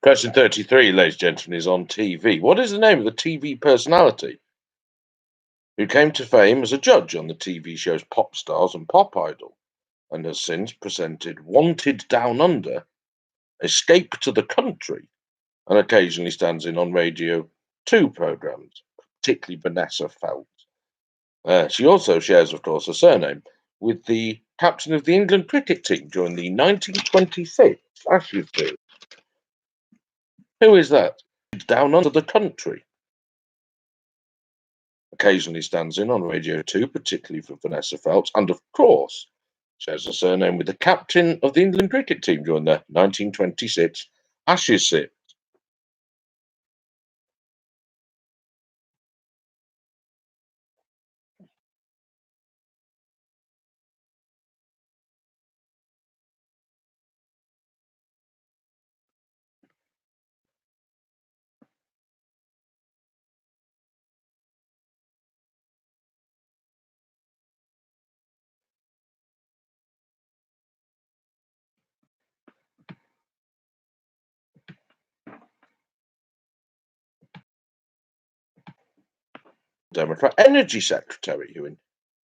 Question 33, ladies and gentlemen, is on TV. What is the name of the TV personality who came to fame as a judge on the TV shows Pop Stars and Pop Idol and has since presented Wanted Down Under, Escape to the Country, and occasionally stands in on Radio 2 programs, particularly Vanessa Feltz. She also shares, of course, a surname with the captain of the England cricket team during the 1926 Ashes series. Who is that? Down under the country. Occasionally stands in on Radio 2, particularly for Vanessa Feltz, and of course shares a surname with the captain of the England cricket team during the 1926 Ashes series. Democrat Energy Secretary, who in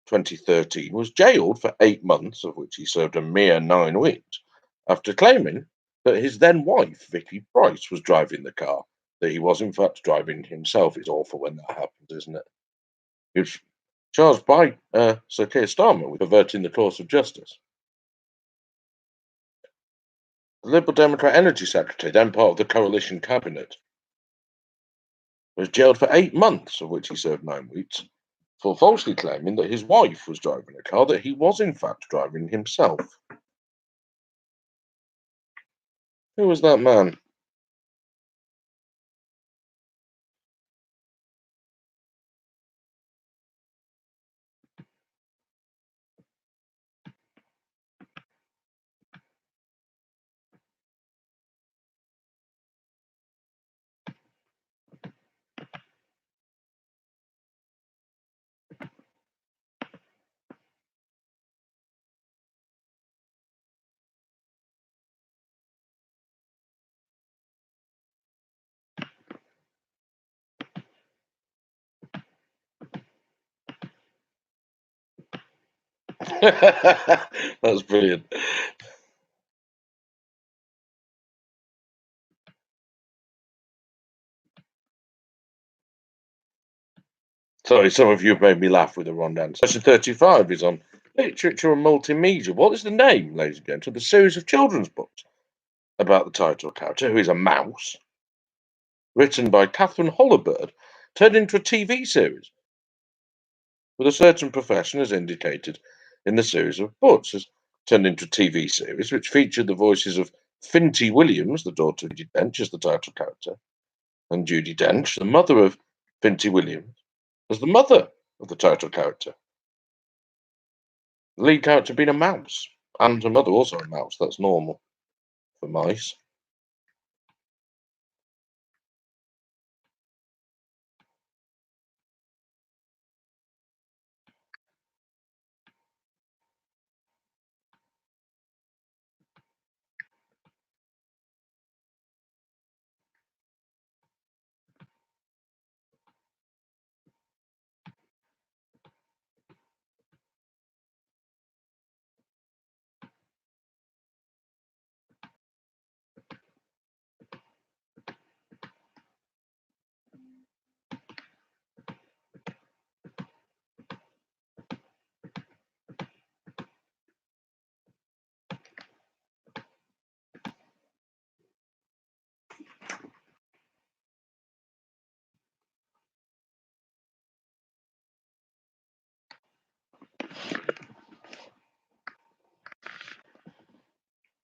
2013 was jailed for 8 months, of which he served a mere 9 weeks, after claiming that his then wife, Vicky Price, was driving the car, that he was in fact driving himself. It's awful when that happens, isn't it? He was charged by Sir Keir Starmer with perverting the course of justice. The Liberal Democrat Energy Secretary, then part of the coalition cabinet, was jailed for 8 months, of which he served 9 weeks, for falsely claiming that his wife was driving a car that he was in fact driving himself. Who was that man? That's brilliant. Sorry, some of you have made me laugh with the rundown. Section 35 is on literature and multimedia. What is the name, ladies and gentlemen, of the series of children's books about the title character, who is a mouse, written by Catherine Hollibird, turned into a TV series with a certain profession, as indicated in the series of books, as turned into a TV series which featured the voices of Finty Williams, the daughter of Judi Dench, as the title character, and Judi Dench, the mother of Finty Williams, as the mother of the title character. The lead character being a mouse, and her mother also a mouse. That's normal for mice.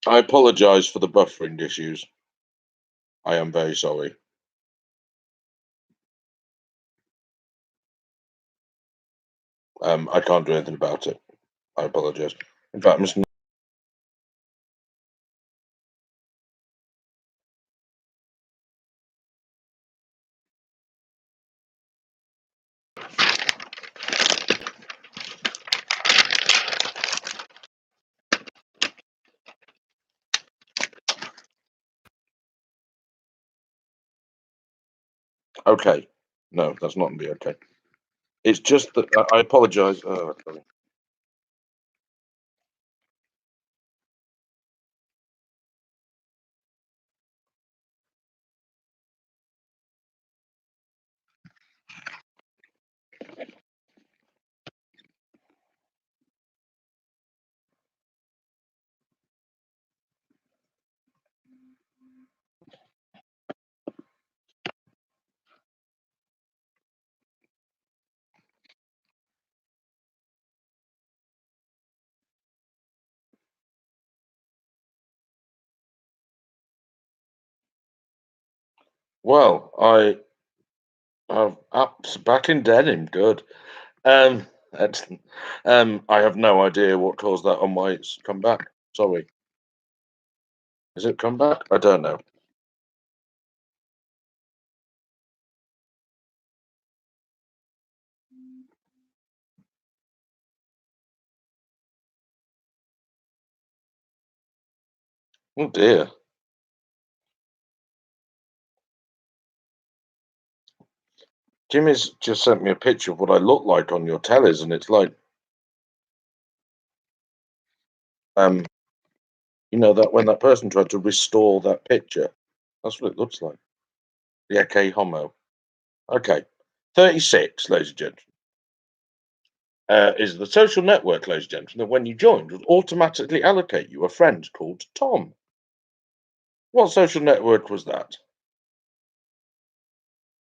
I apologise for the buffering issues. I am very sorry. I can't do anything about it. I apologise. In fact, Mr. Okay. No, that's not going to be okay. It's just that I apologise. Well, I have apps back in denim. Good. Excellent. I have no idea what caused that on why it's come back. Sorry. Is it come back? I don't know. Oh dear. Jimmy's just sent me a picture of what I look like on your tellies, and it's like, um, that when that person tried to restore that picture, that's what it looks like. The Eke Homo. Okay. 36, ladies and gentlemen, is the social network, ladies and gentlemen, that when you joined would automatically allocate you a friend called Tom. What social network was that?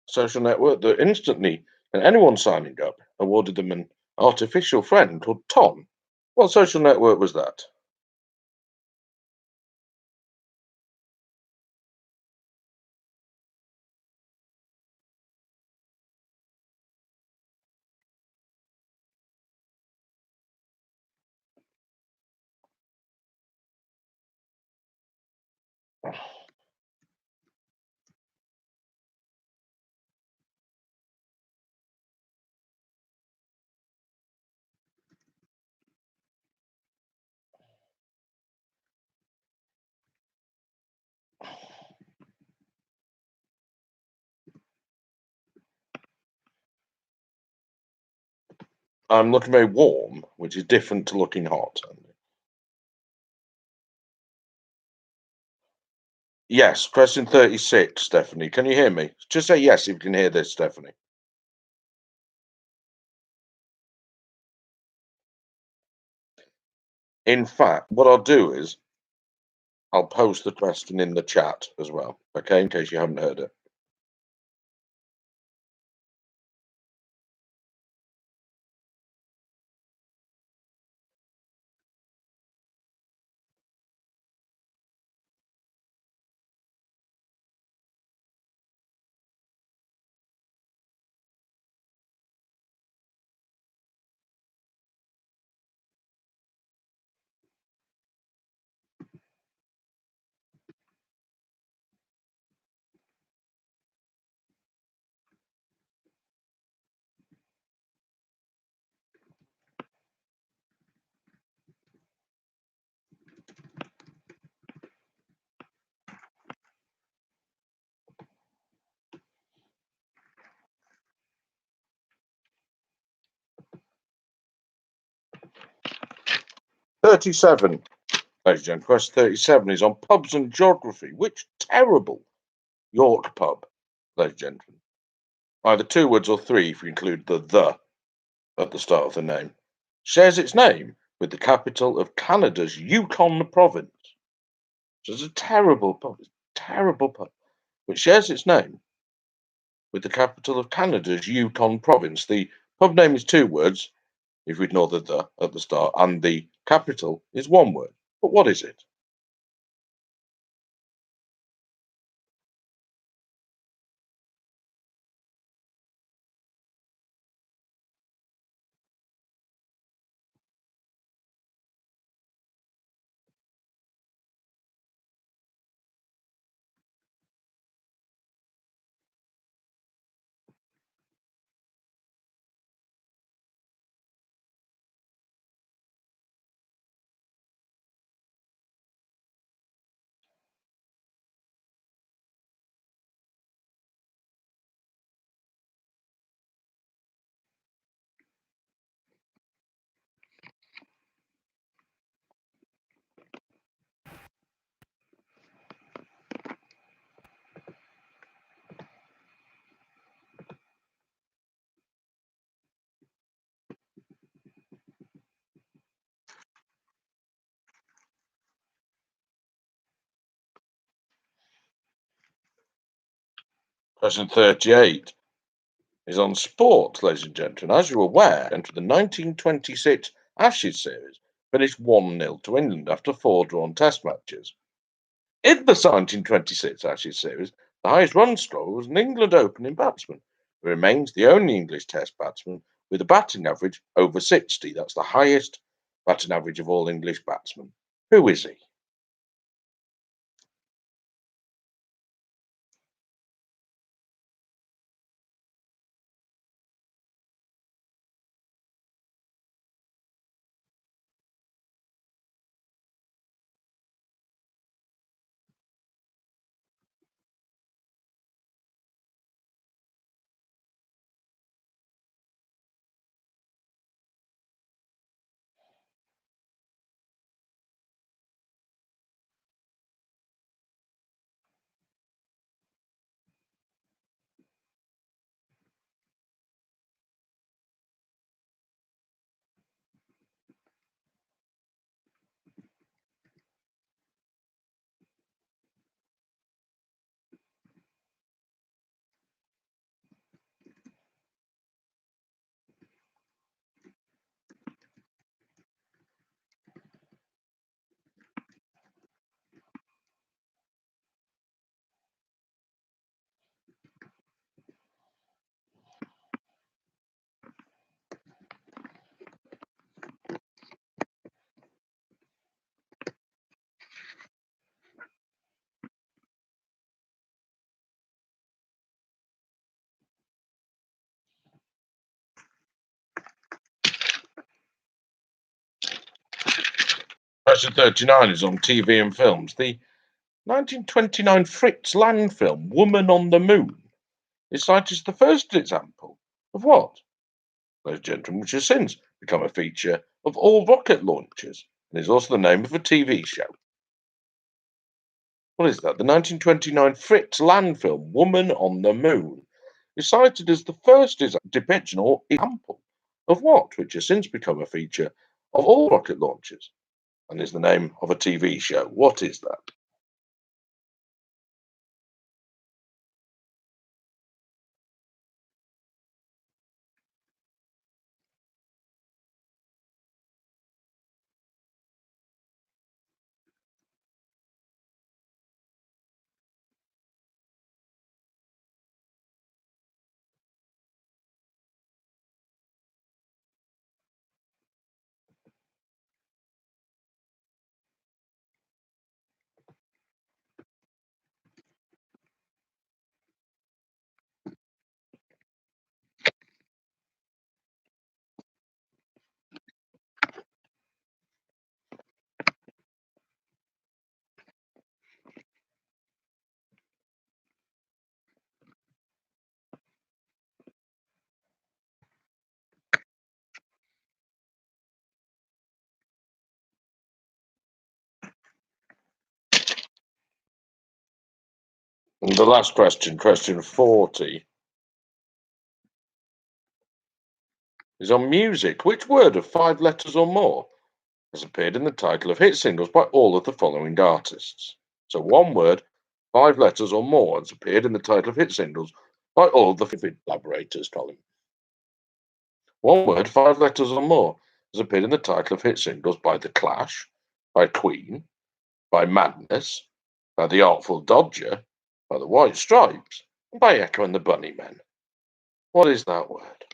Social network that instantly, and anyone signing up, awarded them an artificial friend called Tom. What social network was that? I'm looking very warm, which is different to looking hot. Yes, question 36, Stephanie. Can you hear me? Just say yes if you can hear this, Stephanie. In fact, what I'll do is I'll post the question in the chat as well, okay, in case you haven't heard it. '37, ladies and gentlemen. Question 37 is on pubs and geography. Which terrible York pub, ladies and gentlemen, either two words or three if you include the at the start of the name, shares its name with the capital of Canada's Yukon province? So it's a terrible pub, terrible pub, which shares its name with the capital of Canada's Yukon province. The pub name is two words, if we ignore the at the start, and the capital is one word. But what is it? Question 38 is on sport, ladies and gentlemen. As you're aware, entered the 1926 Ashes series finished 1-0 to England after four drawn test matches. In the 1926 Ashes series, the highest run scorer was an England opening batsman, who remains the only English Test batsman with a batting average over 60. That's the highest batting average of all English batsmen. Who is he? Question 39 is on TV and films. The 1929 Fritz Lang film Woman on the Moon is cited as the first example of what, ladies and gentlemen, which has since become a feature of all rocket launchers and is also the name of a TV show. What is that? The 1929 Fritz Lang film Woman on the Moon is cited as the first depiction or example of what, which has since become a feature of all rocket launchers and is the name of a TV show. What is that? And the last question, question 40, is on music. Which word of 5 letters or more has appeared in the title of hit singles by all of the following artists? So one word, 5 letters or more has appeared in the title of hit singles by all of the collaborators, Colin. One word, 5 letters or more has appeared in the title of hit singles by The Clash, by Queen, by Madness, by The Artful Dodger, by The White Stripes, and by Echo and the Bunnymen. What is that word?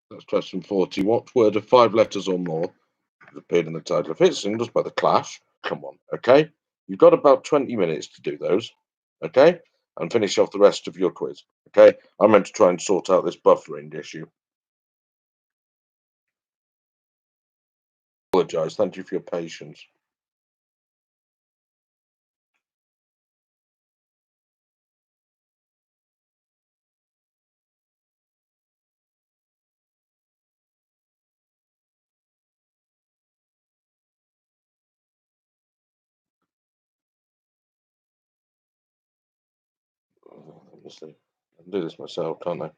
That's question 40. What word of 5 letters or more has appeared in the title of hit singles by The Clash? Come on, okay? You've got about 20 minutes to do those, okay? And finish off the rest of your quiz, okay? I'm meant to try and sort out this buffering issue. I apologise. Thank you for your patience. Let me see. I can do this myself, can't I?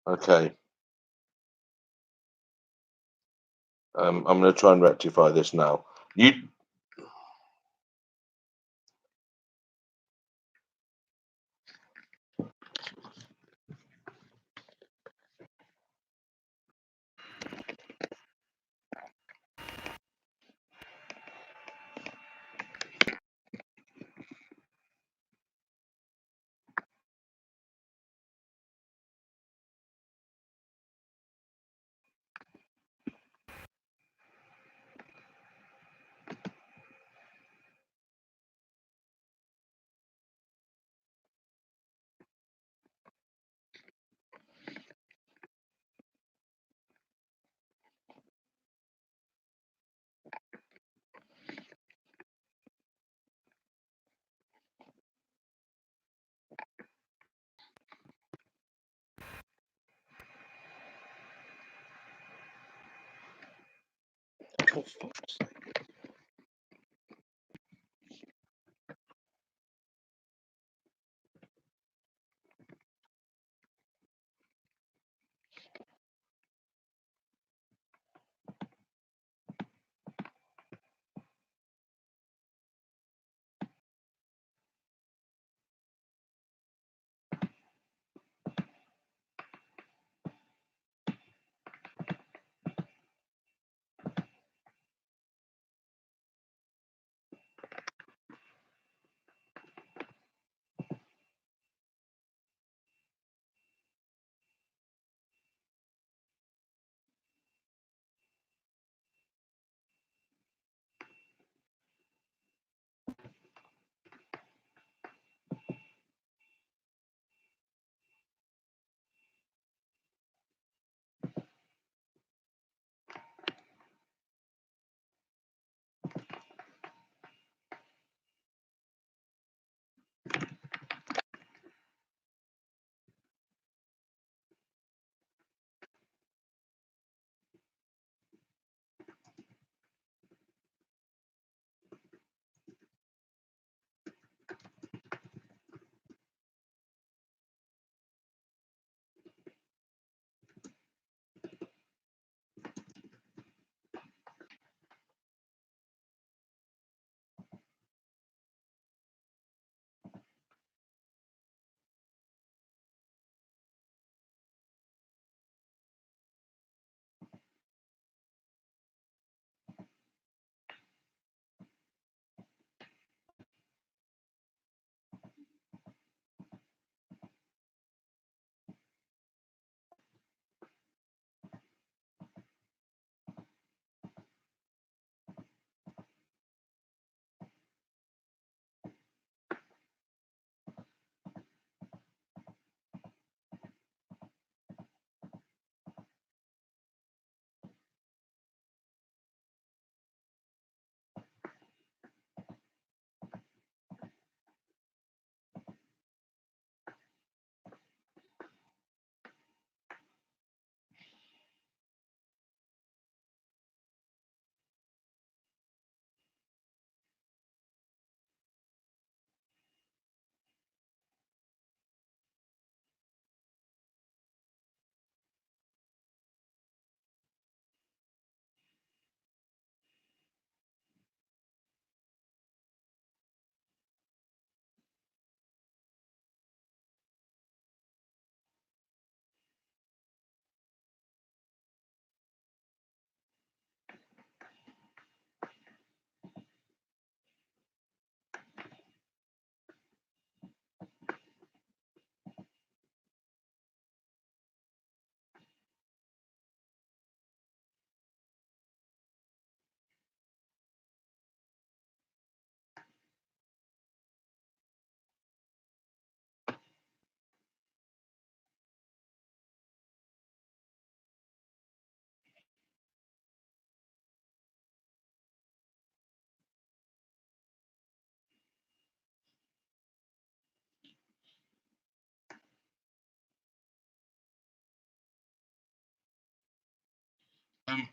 Okay. I'm going to try and rectify this now. You For fuck's sake.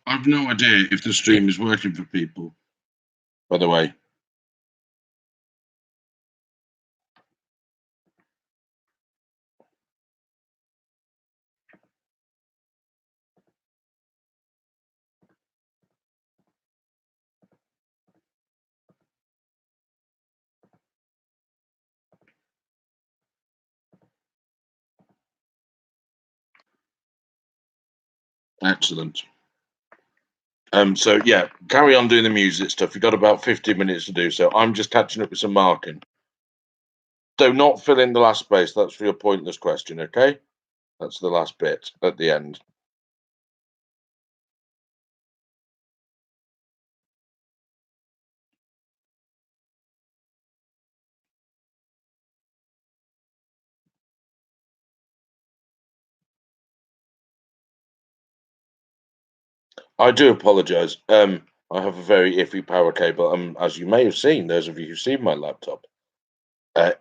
I've no idea if the stream is working for people, by the way. Excellent. So yeah, carry on doing the music stuff. You've got about 15 minutes to do so. I'm just catching up with some marking. So not fill in the last space. That's for your pointless question, okay? That's the last bit at the end. I do apologise. I have a very iffy power cable. As you may have seen, those of you who've seen my laptop,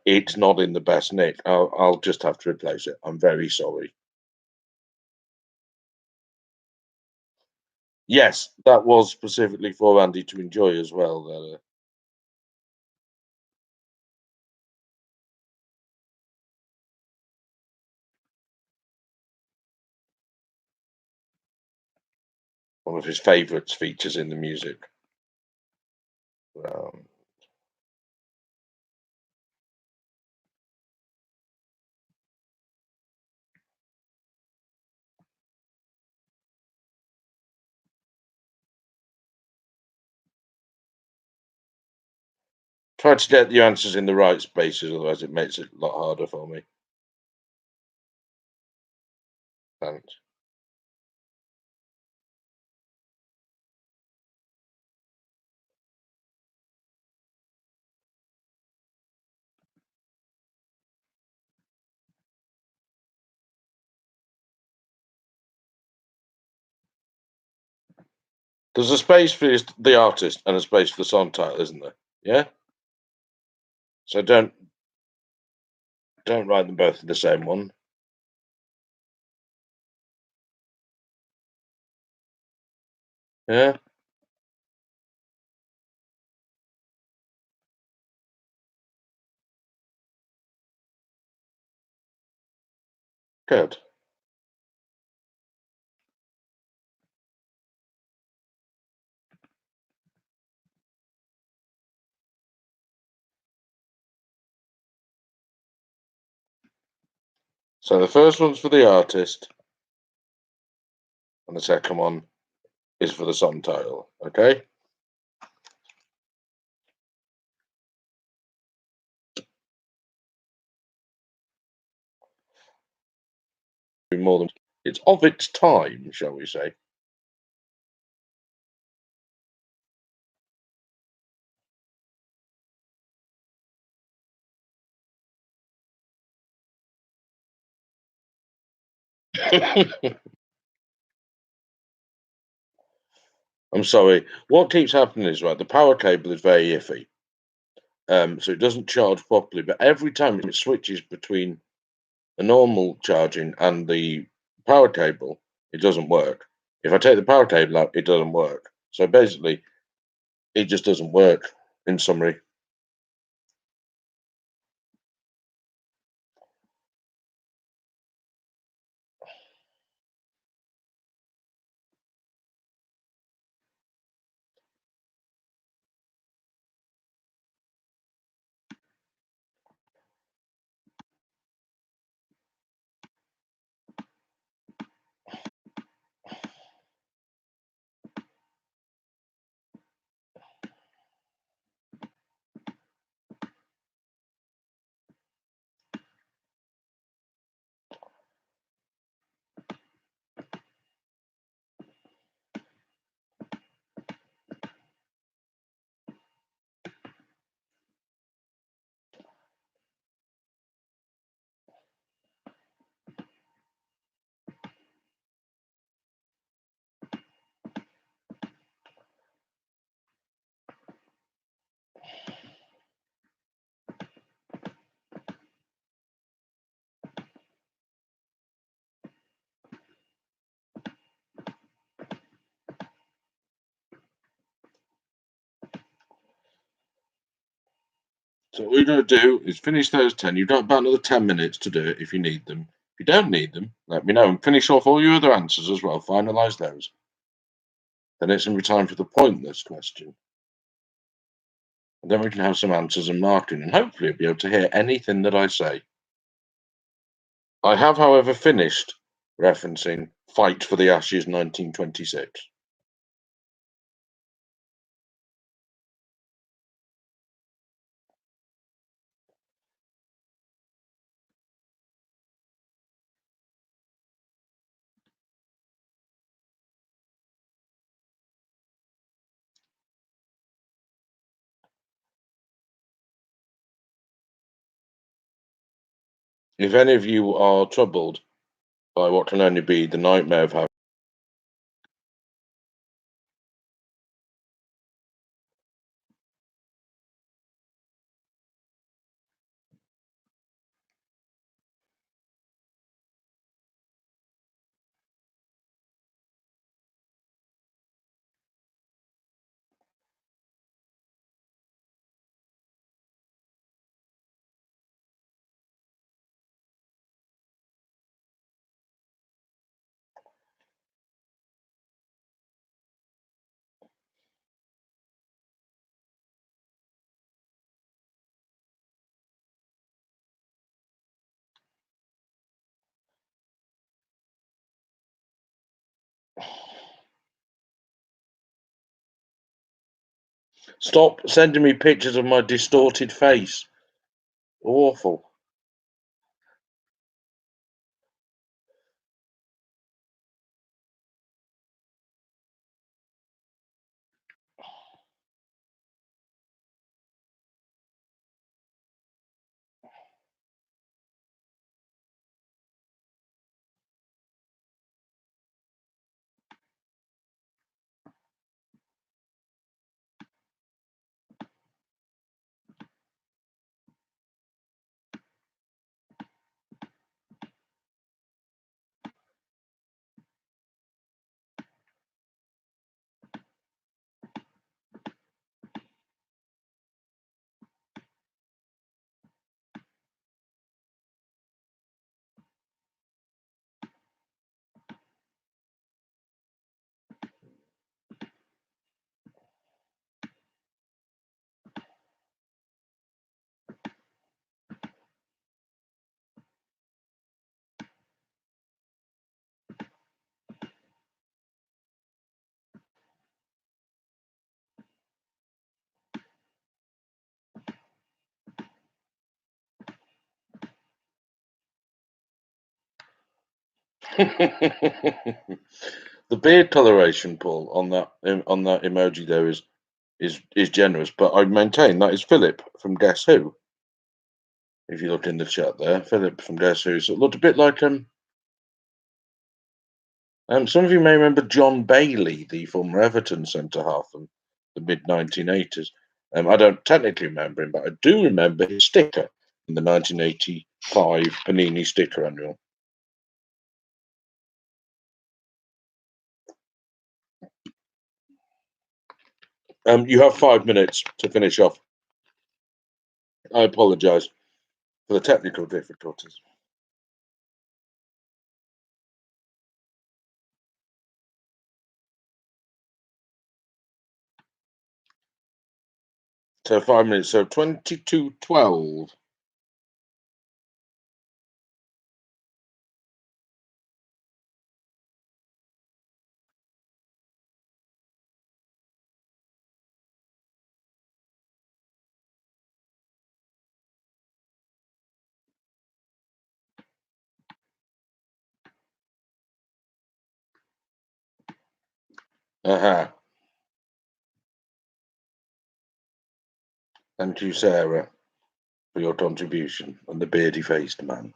it's not in the best nick. I'll just have to replace it. I'm very sorry. Yes, that was specifically for Andy to enjoy as well. One of his favourites features in the music. Um, Try to get the answers in the right spaces, otherwise it makes it a lot harder for me. Thanks. There's a space for the artist and a space for the song title, isn't there? Yeah. So don't write them both in the same one. Yeah. Good. So the first one's for the artist, and the second one is for the song title. Okay. More than it's of its time, shall we say? I'm sorry. What keeps happening is right. The power cable is very iffy, so it doesn't charge properly. But every time it switches between a normal charging and the power cable, it doesn't work. If I take the power cable out, it doesn't work. So basically, it just doesn't work. In summary, so what you're going to do is finish those 10. You've got about another 10 minutes to do it if you need them. If you don't need them, let me know and finish off all your other answers as well. Finalise those. Then it's going to be time for the pointless question. And then we can have some answers and marking, and hopefully you'll be able to hear anything that I say. I have, however, finished referencing Fight for the Ashes 1926. If any of you are troubled by what can only be the nightmare of having Stop sending me pictures of my distorted face. Awful. The beard coloration, Paul, on that emoji there is generous, but I maintain that is Philip from Guess Who. If you look in the chat there, Philip from Guess Who. So it looked a bit like some of you may remember John Bailey, the former Everton centre half from the mid 1980s. I don't technically remember him, but I do remember his sticker in the 1985 Panini sticker annual. You have 5 minutes to finish off. I apologise for the technical difficulties. So 5 minutes. So 22:12. Aha. Thank you, Sarah, for your contribution and the beardy-faced man.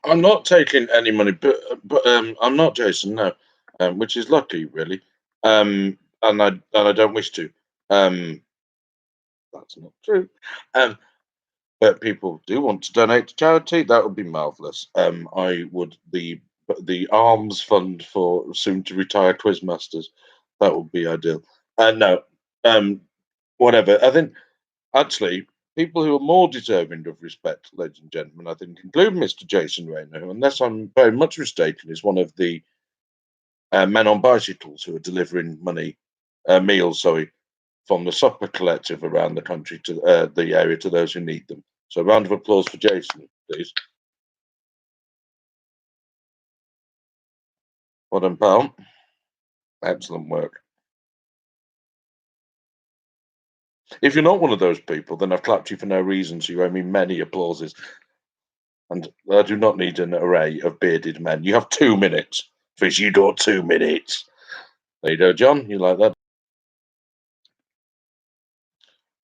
I'm not taking any money, but I'm not Jason, no, which is lucky, really, and I don't wish to. That's not true. Um, but people do want to donate to charity. That would be marvelous. I would be the arms fund for soon to retire quizmasters. That would be ideal. No, um, whatever. I think actually people who are more deserving of respect, ladies and gentlemen, I think include Mr. Jason Rayner, who, unless I'm very much mistaken, is one of the men on bicycles who are delivering meals, sorry, from the supper collective around the country to the area to those who need them. So, a round of applause for Jason, please. Well done, pal. Excellent work. If you're not one of those people, then I've clapped you for no reason, so you owe me many applauses. And I do not need an array of bearded men. You have 2 minutes. Fish, you got 2 minutes. There you go, John. You like that?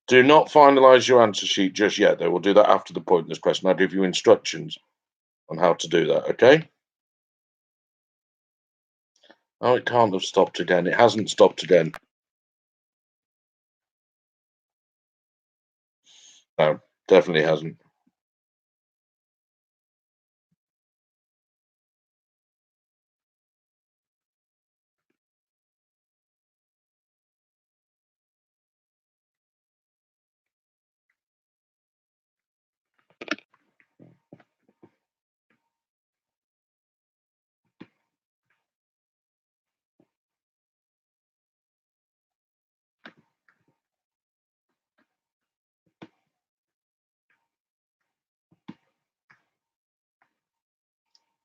Do not finalise your answer sheet just yet, though. We'll do that after the pointless question. I'll give you instructions on how to do that, okay? Oh, it can't have stopped again. It hasn't stopped again. No, definitely hasn't.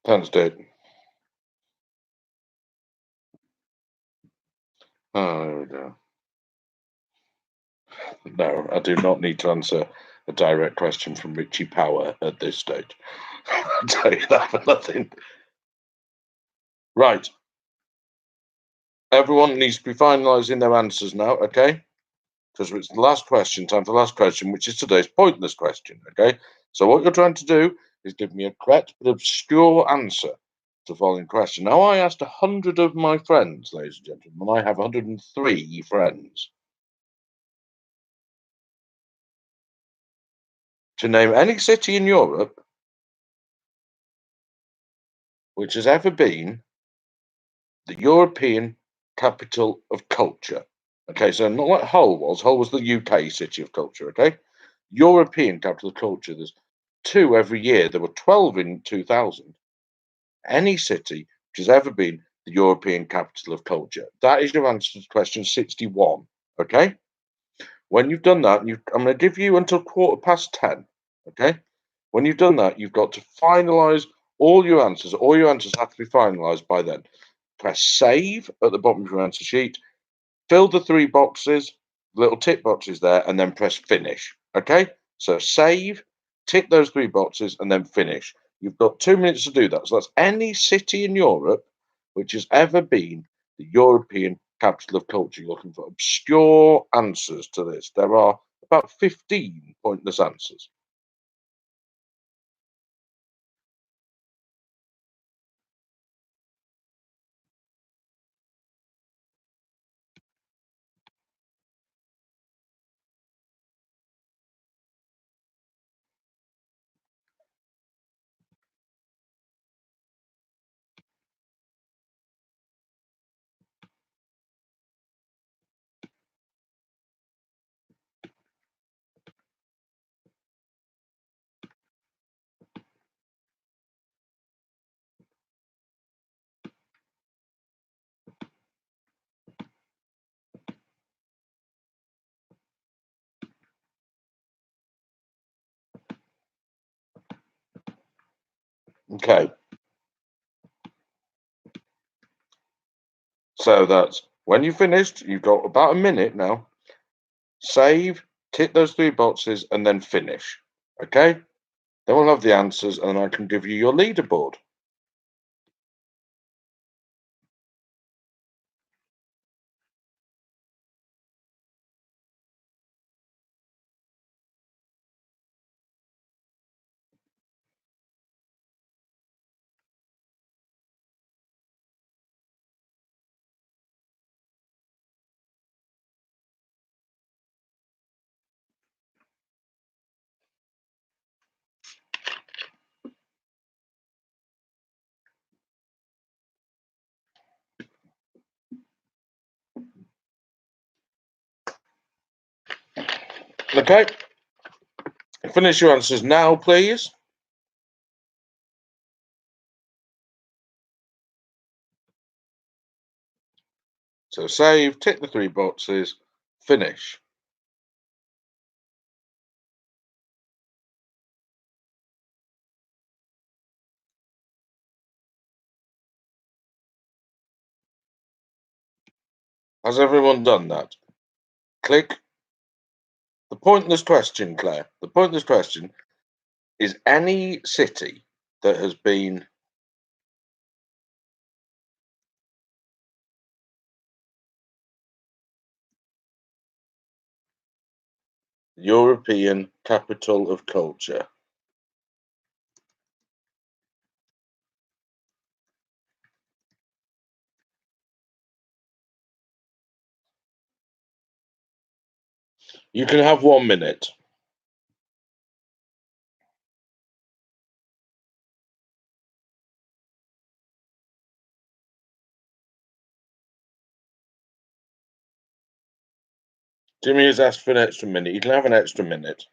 Thanks, Dave. Oh, there we go. No, I do not need to answer a direct question from Richie Power at this stage. I'll tell you that for nothing. Right. Everyone needs to be finalising their answers now, okay? Because it's the last question, time for the last question, which is today's pointless question, okay? So what you're trying to do is give me a correct but obscure answer to the following question. Now, I asked 100 of my friends, ladies and gentlemen. I have 103 friends. To name any city in Europe which has ever been the European capital of culture. Okay, so not like Hull was. Hull was the UK city of culture, okay? European capital of culture. There's two every year. There were 12 in 2000. Any city which has ever been the European capital of culture. That is your answer to question 61, okay? When you've done that, I'm going to give you until 10:15, okay? When you've done that, you've got to finalise all your answers. All your answers have to be finalised by then. Press save at the bottom of your answer sheet, fill the three boxes, little tick boxes there, and then press finish. Okay? So save, tick those three boxes, and then finish. You've got 2 minutes to do that. So that's any city in Europe which has ever been the European capital of culture. You're looking for obscure answers to this. There are about 15 pointless answers. Okay, so that's when you finished, you've got about a minute now. Save, tick those three boxes, and then finish. Okay? Then we'll have the answers, and I can give you your leaderboard. Okay. Finish your answers now, please. So save, tick the 3 boxes, finish. Has everyone done that? Click. The pointless question, Claire. The pointless question is any city that has been European capital of culture. You can have 1 minute. Jimmy has asked for an extra minute. You can have an extra minute.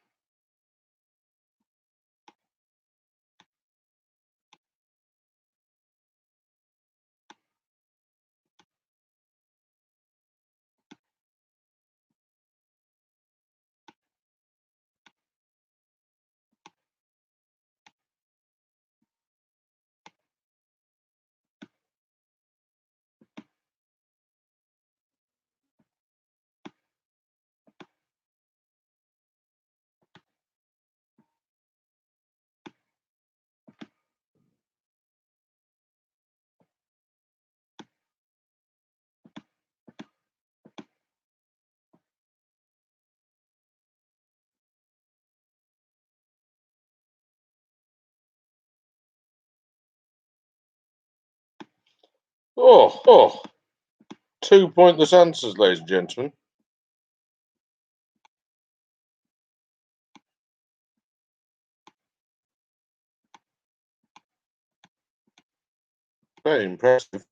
Oh, 2 pointless answers, ladies and gentlemen. Very impressive.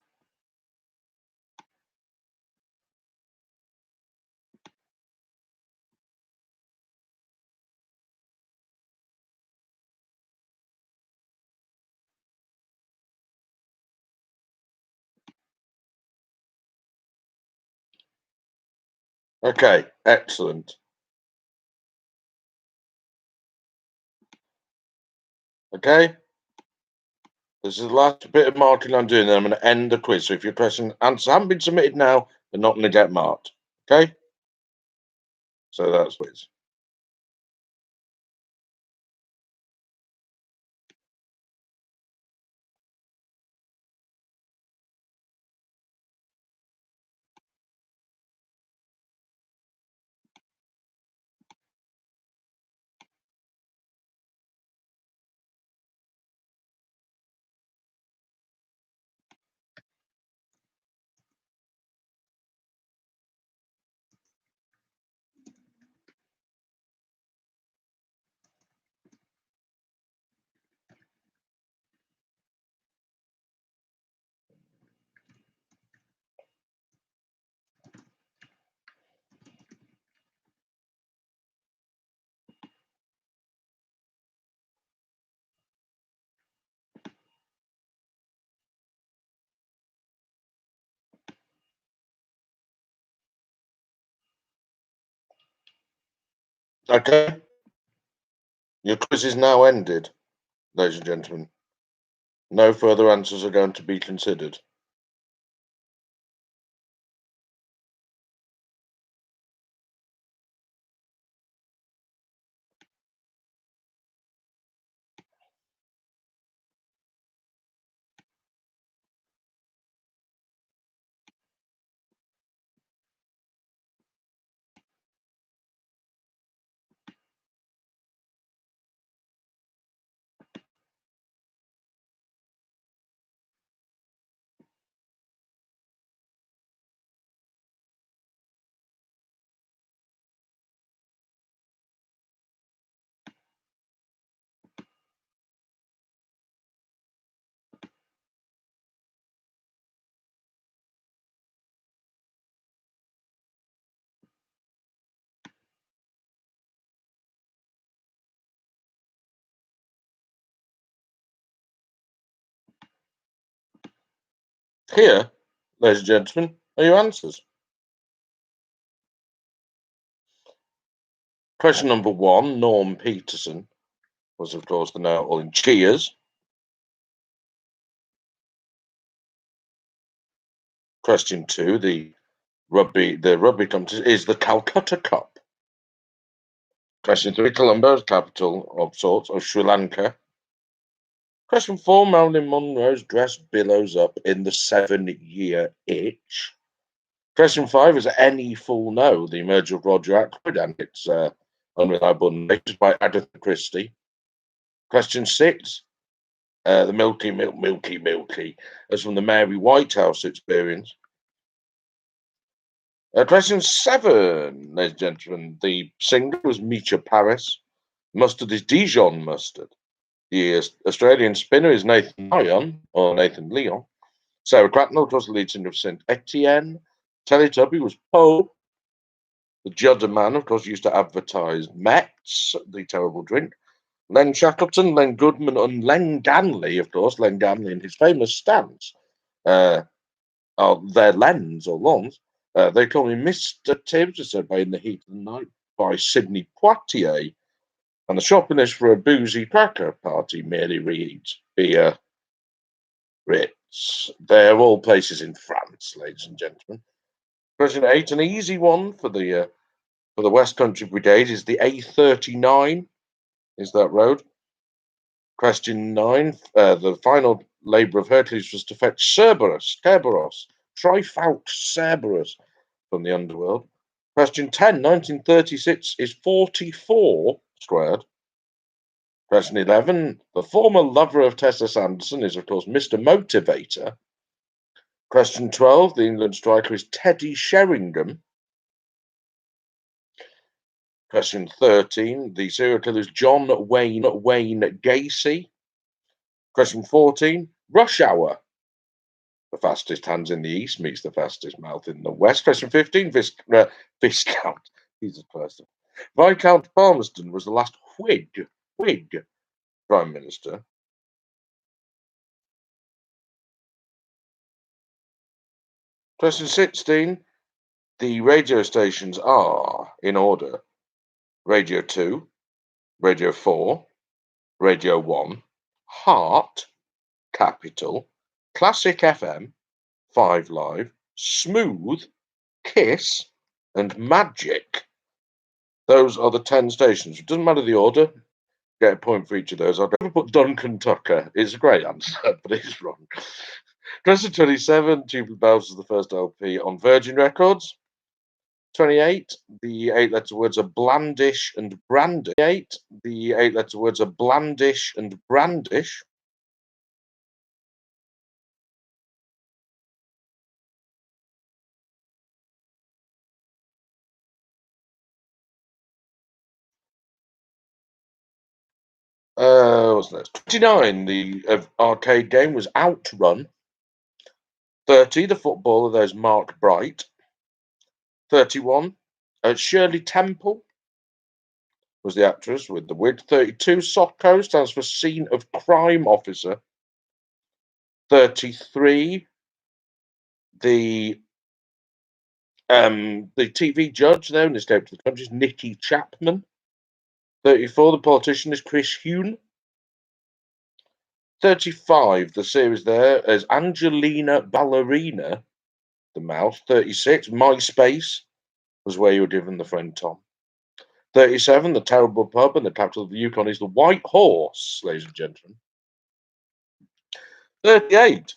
Okay, excellent. Okay, this is the last bit of marking I'm doing, then I'm going to end the quiz. So if your question answers haven't been submitted now, they're not going to get marked. Okay, so that's quiz. Okay, your quiz is now ended, ladies and gentlemen. No further answers are going to be considered. Here, ladies and gentlemen, are your answers. Question number 1, Norm Peterson was, of course, the know-all in Cheers. Question 2, the rugby competition is the Calcutta Cup. Question 3, Colombo is capital of sorts of Sri Lanka. Question 4, Marilyn Monroe's dress billows up in the 7-year itch. Question 5 is Any Fool Know, the emergence of Roger Ackroyd and its unreliable narrators by Agatha Christie. Question 6, the Milky, as from the Mary Whitehouse Experience. Question 7, ladies and gentlemen, the singer was Misha Paris. Mustard is Dijon mustard. The Australian spinner is Nathan Lyon. Sarah Cracknell was the lead singer of Saint Etienne. Teletubby was Poe. The Judder Man, of course, used to advertise Metz, the terrible drink. Len Shackleton, Len Goodman, and Len Ganley, of course, Len Ganley in his famous stance, are their Lens or Lons. They call me Mr. Tibbs, said by In the Heat of the Night by Sidney Poitier. And the shopping list for a boozy cracker party merely reads beer, Ritz. They're all places in France, ladies and gentlemen. Question 8, an easy one for the West Country Brigade is the A39. Is that road? Question 9, the final labour of Hercules was to fetch Cerberus, Trifalc Cerberus from the underworld. Question 10, 1936 is 44 squared. Question 11, the former lover of Tessa Sanderson is, of course, Mr. Motivator. Question 12, the England striker is Teddy Sheringham. Question 13, the serial killer is John Wayne Gacy. Question 14, Rush Hour. The fastest hands in the east meets the fastest mouth in the west. Question 15, Viscount. He's a person. Viscount Palmerston was the last Whig Prime Minister. Question 16, the radio stations are, in order, Radio 2, Radio 4, Radio 1, Heart, Capital, Classic FM, 5 Live, Smooth, Kiss, and Magic. Those are the 10 stations. It doesn't matter the order. Get a point for each of those. I'd never put Duncan Tucker. It's a great answer, but it's wrong. Question 27, Tubular Bells is the first LP on Virgin Records. 28, the 8-letter words are blandish and brandish. 8, the 8-letter words are blandish and brandish. What's next? 29, the arcade game was Outrun. 30, the footballer, there's Mark Bright. 31, Shirley Temple was the actress with the wig. 32, SOCO stands for Scene of Crime Officer. 33, the TV judge there in Escape to the Country is Nicky Chapman. 34, the politician is Chris Huhne. 35, the series there is Angelina Ballerina, the mouse. 36, MySpace was where you were given the friend Tom. 37, the terrible pub and the capital of the Yukon is the White Horse, ladies and gentlemen. 38,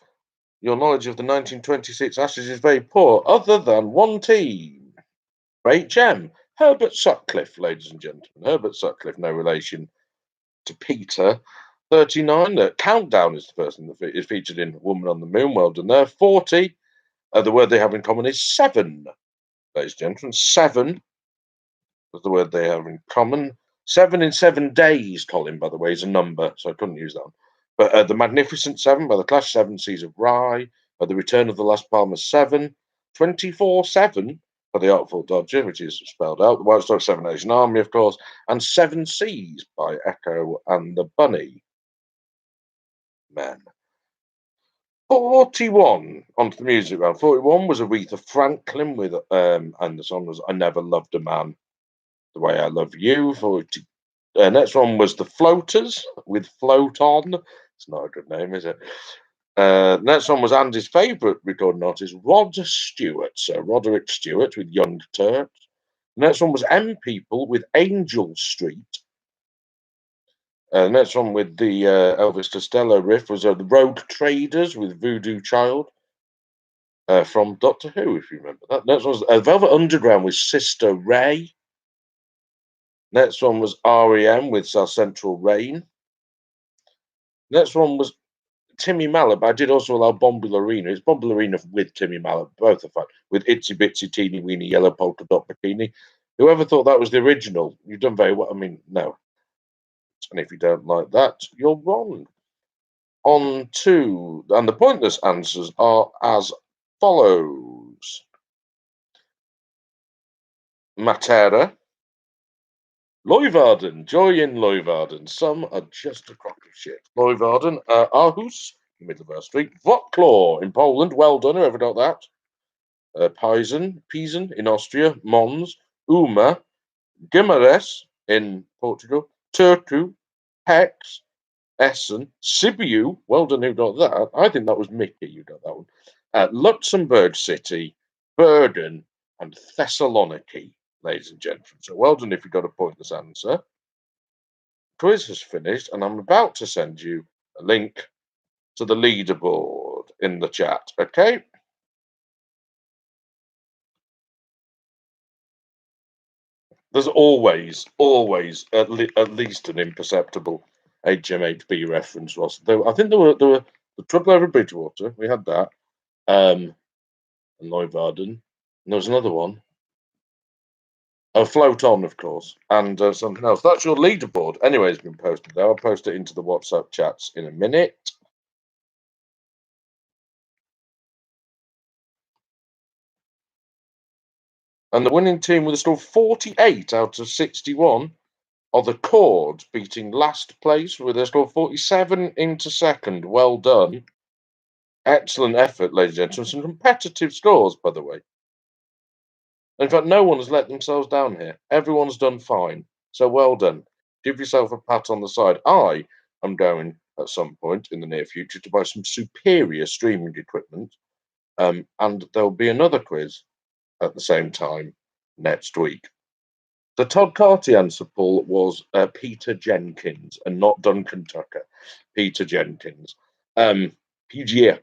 your knowledge of the 1926 Ashes is very poor, other than one team. HM, Herbert Sutcliffe, ladies and gentlemen. Herbert Sutcliffe, no relation to Peter. 39, the Countdown is the person that is featured in Woman on the Moon. Well done there. 40, the word they have in common is 7, ladies and gentlemen. 7 was the word they have in common. 7 in 7 days, Colin, by the way, is a number, so I couldn't use that one. But the Magnificent 7 by the Clash 7 Seas of Rye, the Return of the Last Palmer 7, 24/7 by the Artful Dodger, which is spelled out, the White Star 7 Nation Army, of course, and 7 Seas by Echo and the Bunny Men. 41, onto the music round. 41 was Aretha Franklin with, and the song was I Never Loved a Man the Way I Love You. 40, next one was The Floaters with Float On. It's not a good name, is it? Next one was Andy's favourite recording artist, Rod Stewart. So Roderick Stewart with Young Turks. Next one was M People with Angel Street. Next one with the Elvis Costello riff was the Rogue Traders with Voodoo Child from Doctor Who, if you remember that. Next one was Velvet Underground with Sister Ray. Next one was REM with South Central Rain. Next one was Timmy Mallet, but I did also allow Bombalurina. It's Bombalurina with Timmy Mallet, both are fine. With Itsy Bitsy Teeny Weeny Yellow Polka Dot Bikini. Whoever thought that was the original, you've done very well. I mean, no. And if you don't like that, you're wrong. On to, and the pointless answers are as follows. Matera, Leuwarden, joy in Leuwarden. Some are just a crock of shit. Leuwarden, Aarhus, middle of our street. Wroclaw in Poland, well done, whoever got that. Pisen in Austria. Mons, Uma, Guimarães in Portugal. Turku, Hex, Essen, Sibiu, well done, who got that? I think that was Mickey who got that one. Luxembourg City, Bergen, and Thessaloniki, ladies and gentlemen. So well done if you got a pointless answer. Quiz has finished, and I'm about to send you a link to the leaderboard in the chat, okay? There's always at least an imperceptible HMHB reference, Ross. I think there were the Trouble Over Bridgewater. We had that, and Leuwarden. And there was another one. Oh, Float On, of course, and something else. That's your leaderboard. Anyway, it's been posted there. I'll post it into the WhatsApp chats in a minute. And the winning team with a score of 48 out of 61 are the Chords, beating last place with a score of 47 into second. Well done. Excellent effort, ladies and gentlemen. Some competitive scores, by the way. In fact, no one has let themselves down here. Everyone's done fine. So well done. Give yourself a pat on the side. I am going at some point in the near future to buy some superior streaming equipment. And there'll be another quiz at the same time next week. The Todd Carty answer, Paul, was Peter Jenkins and not Duncan Tucker. Peter Jenkins. PGA.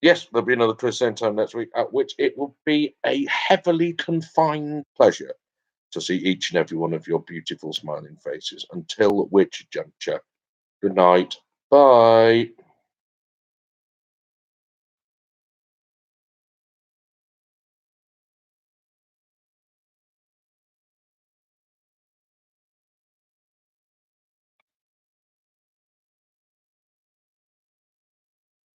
Yes, there'll be another quiz same time next week, at which it will be a heavily confined pleasure to see each and every one of your beautiful smiling faces. Until which juncture, good night. Bye.